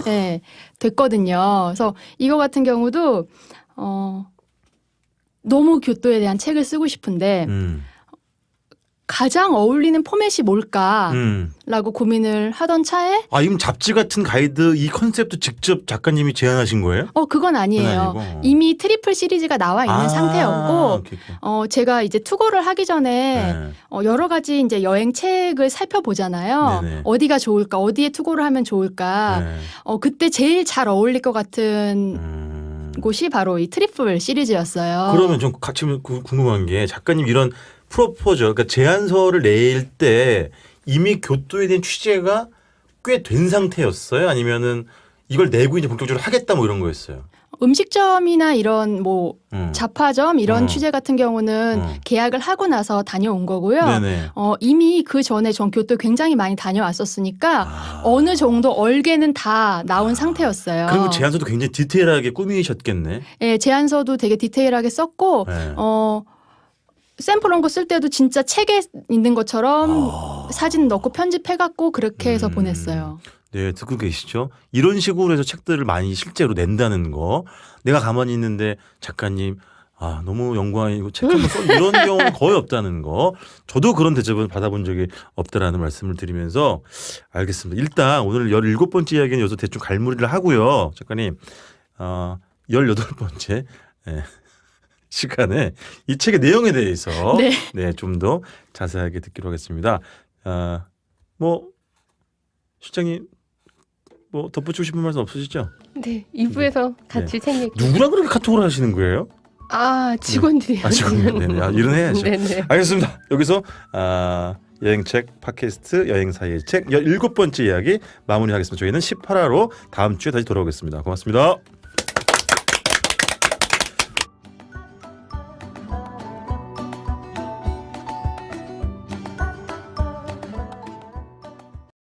네, 됐거든요. 그래서 이거 같은 경우도 너무 교토에 대한 책을 쓰고 싶은데 가장 어울리는 포맷이 뭘까라고 고민을 하던 차에 이건 잡지 같은 가이드 이 컨셉도 직접 작가님이 제안하신 거예요? 그건 아니에요. 그건 아니고. 이미 트리플 시리즈가 나와 있는 상태였고 오케이, 오케이. 제가 이제 투고를 하기 전에 네. 여러 가지 이제 여행 책을 살펴보잖아요. 네네. 어디가 좋을까, 어디에 투고를 하면 좋을까. 네. 그때 제일 잘 어울릴 것 같은 곳이 바로 이 트리플 시리즈였어요. 그러면 좀 같이 궁금한 게 작가님 이런 프로포저, 그러니까 제안서를 낼 때 이미 교토에 대한 취재가 꽤 된 상태였어요? 아니면은 이걸 내고 이제 본격적으로 하겠다 뭐 이런 거였어요? 음식점이나 이런 뭐 잡화점 이런 어. 취재 같은 경우는 계약을 하고 나서 다녀온 거고요. 네네. 이미 그 전에 전 교토 굉장히 많이 다녀왔었으니까 어느 정도 얼개는 다 나온 상태였어요. 그리고 제안서도 굉장히 디테일하게 꾸미셨겠네. 네, 제안서도 되게 디테일하게 썼고 네. 샘플 원고 쓸 때도 진짜 책에 있는 것처럼 사진 넣고 편집해갖고 그렇게 해서 보냈어요. 네, 듣고 계시죠? 이런 식으로 해서 책들을 많이 실제로 낸다는 거. 내가 가만히 있는데 작가님, 너무 영광이고 책 한번 써 이런 경우는 거의 없다는 거. 저도 그런 대접을 받아본 적이 없다라는 말씀을 드리면서 알겠습니다. 일단 오늘 17번째 이야기는 여기서 대충 갈무리를 하고요. 작가님, 18번째. 네. 시간에 이 책의 내용에 대해서 네. 좀 더 자세하게 듣기로 하겠습니다. 실장님 뭐 덧붙이고 싶은 말씀 없으시죠? 네, 2부에서 같이 책 얘기. 누구랑 그렇게 카톡을 하시는 거예요? 직원들이요. 직원들. 네네. 일은 해야죠. 네네. 알겠습니다. 여기서 여행책 팟캐스트 여행사의 책 17번째 이야기 마무리하겠습니다. 저희는 18화로 다음 주에 다시 돌아오겠습니다. 고맙습니다.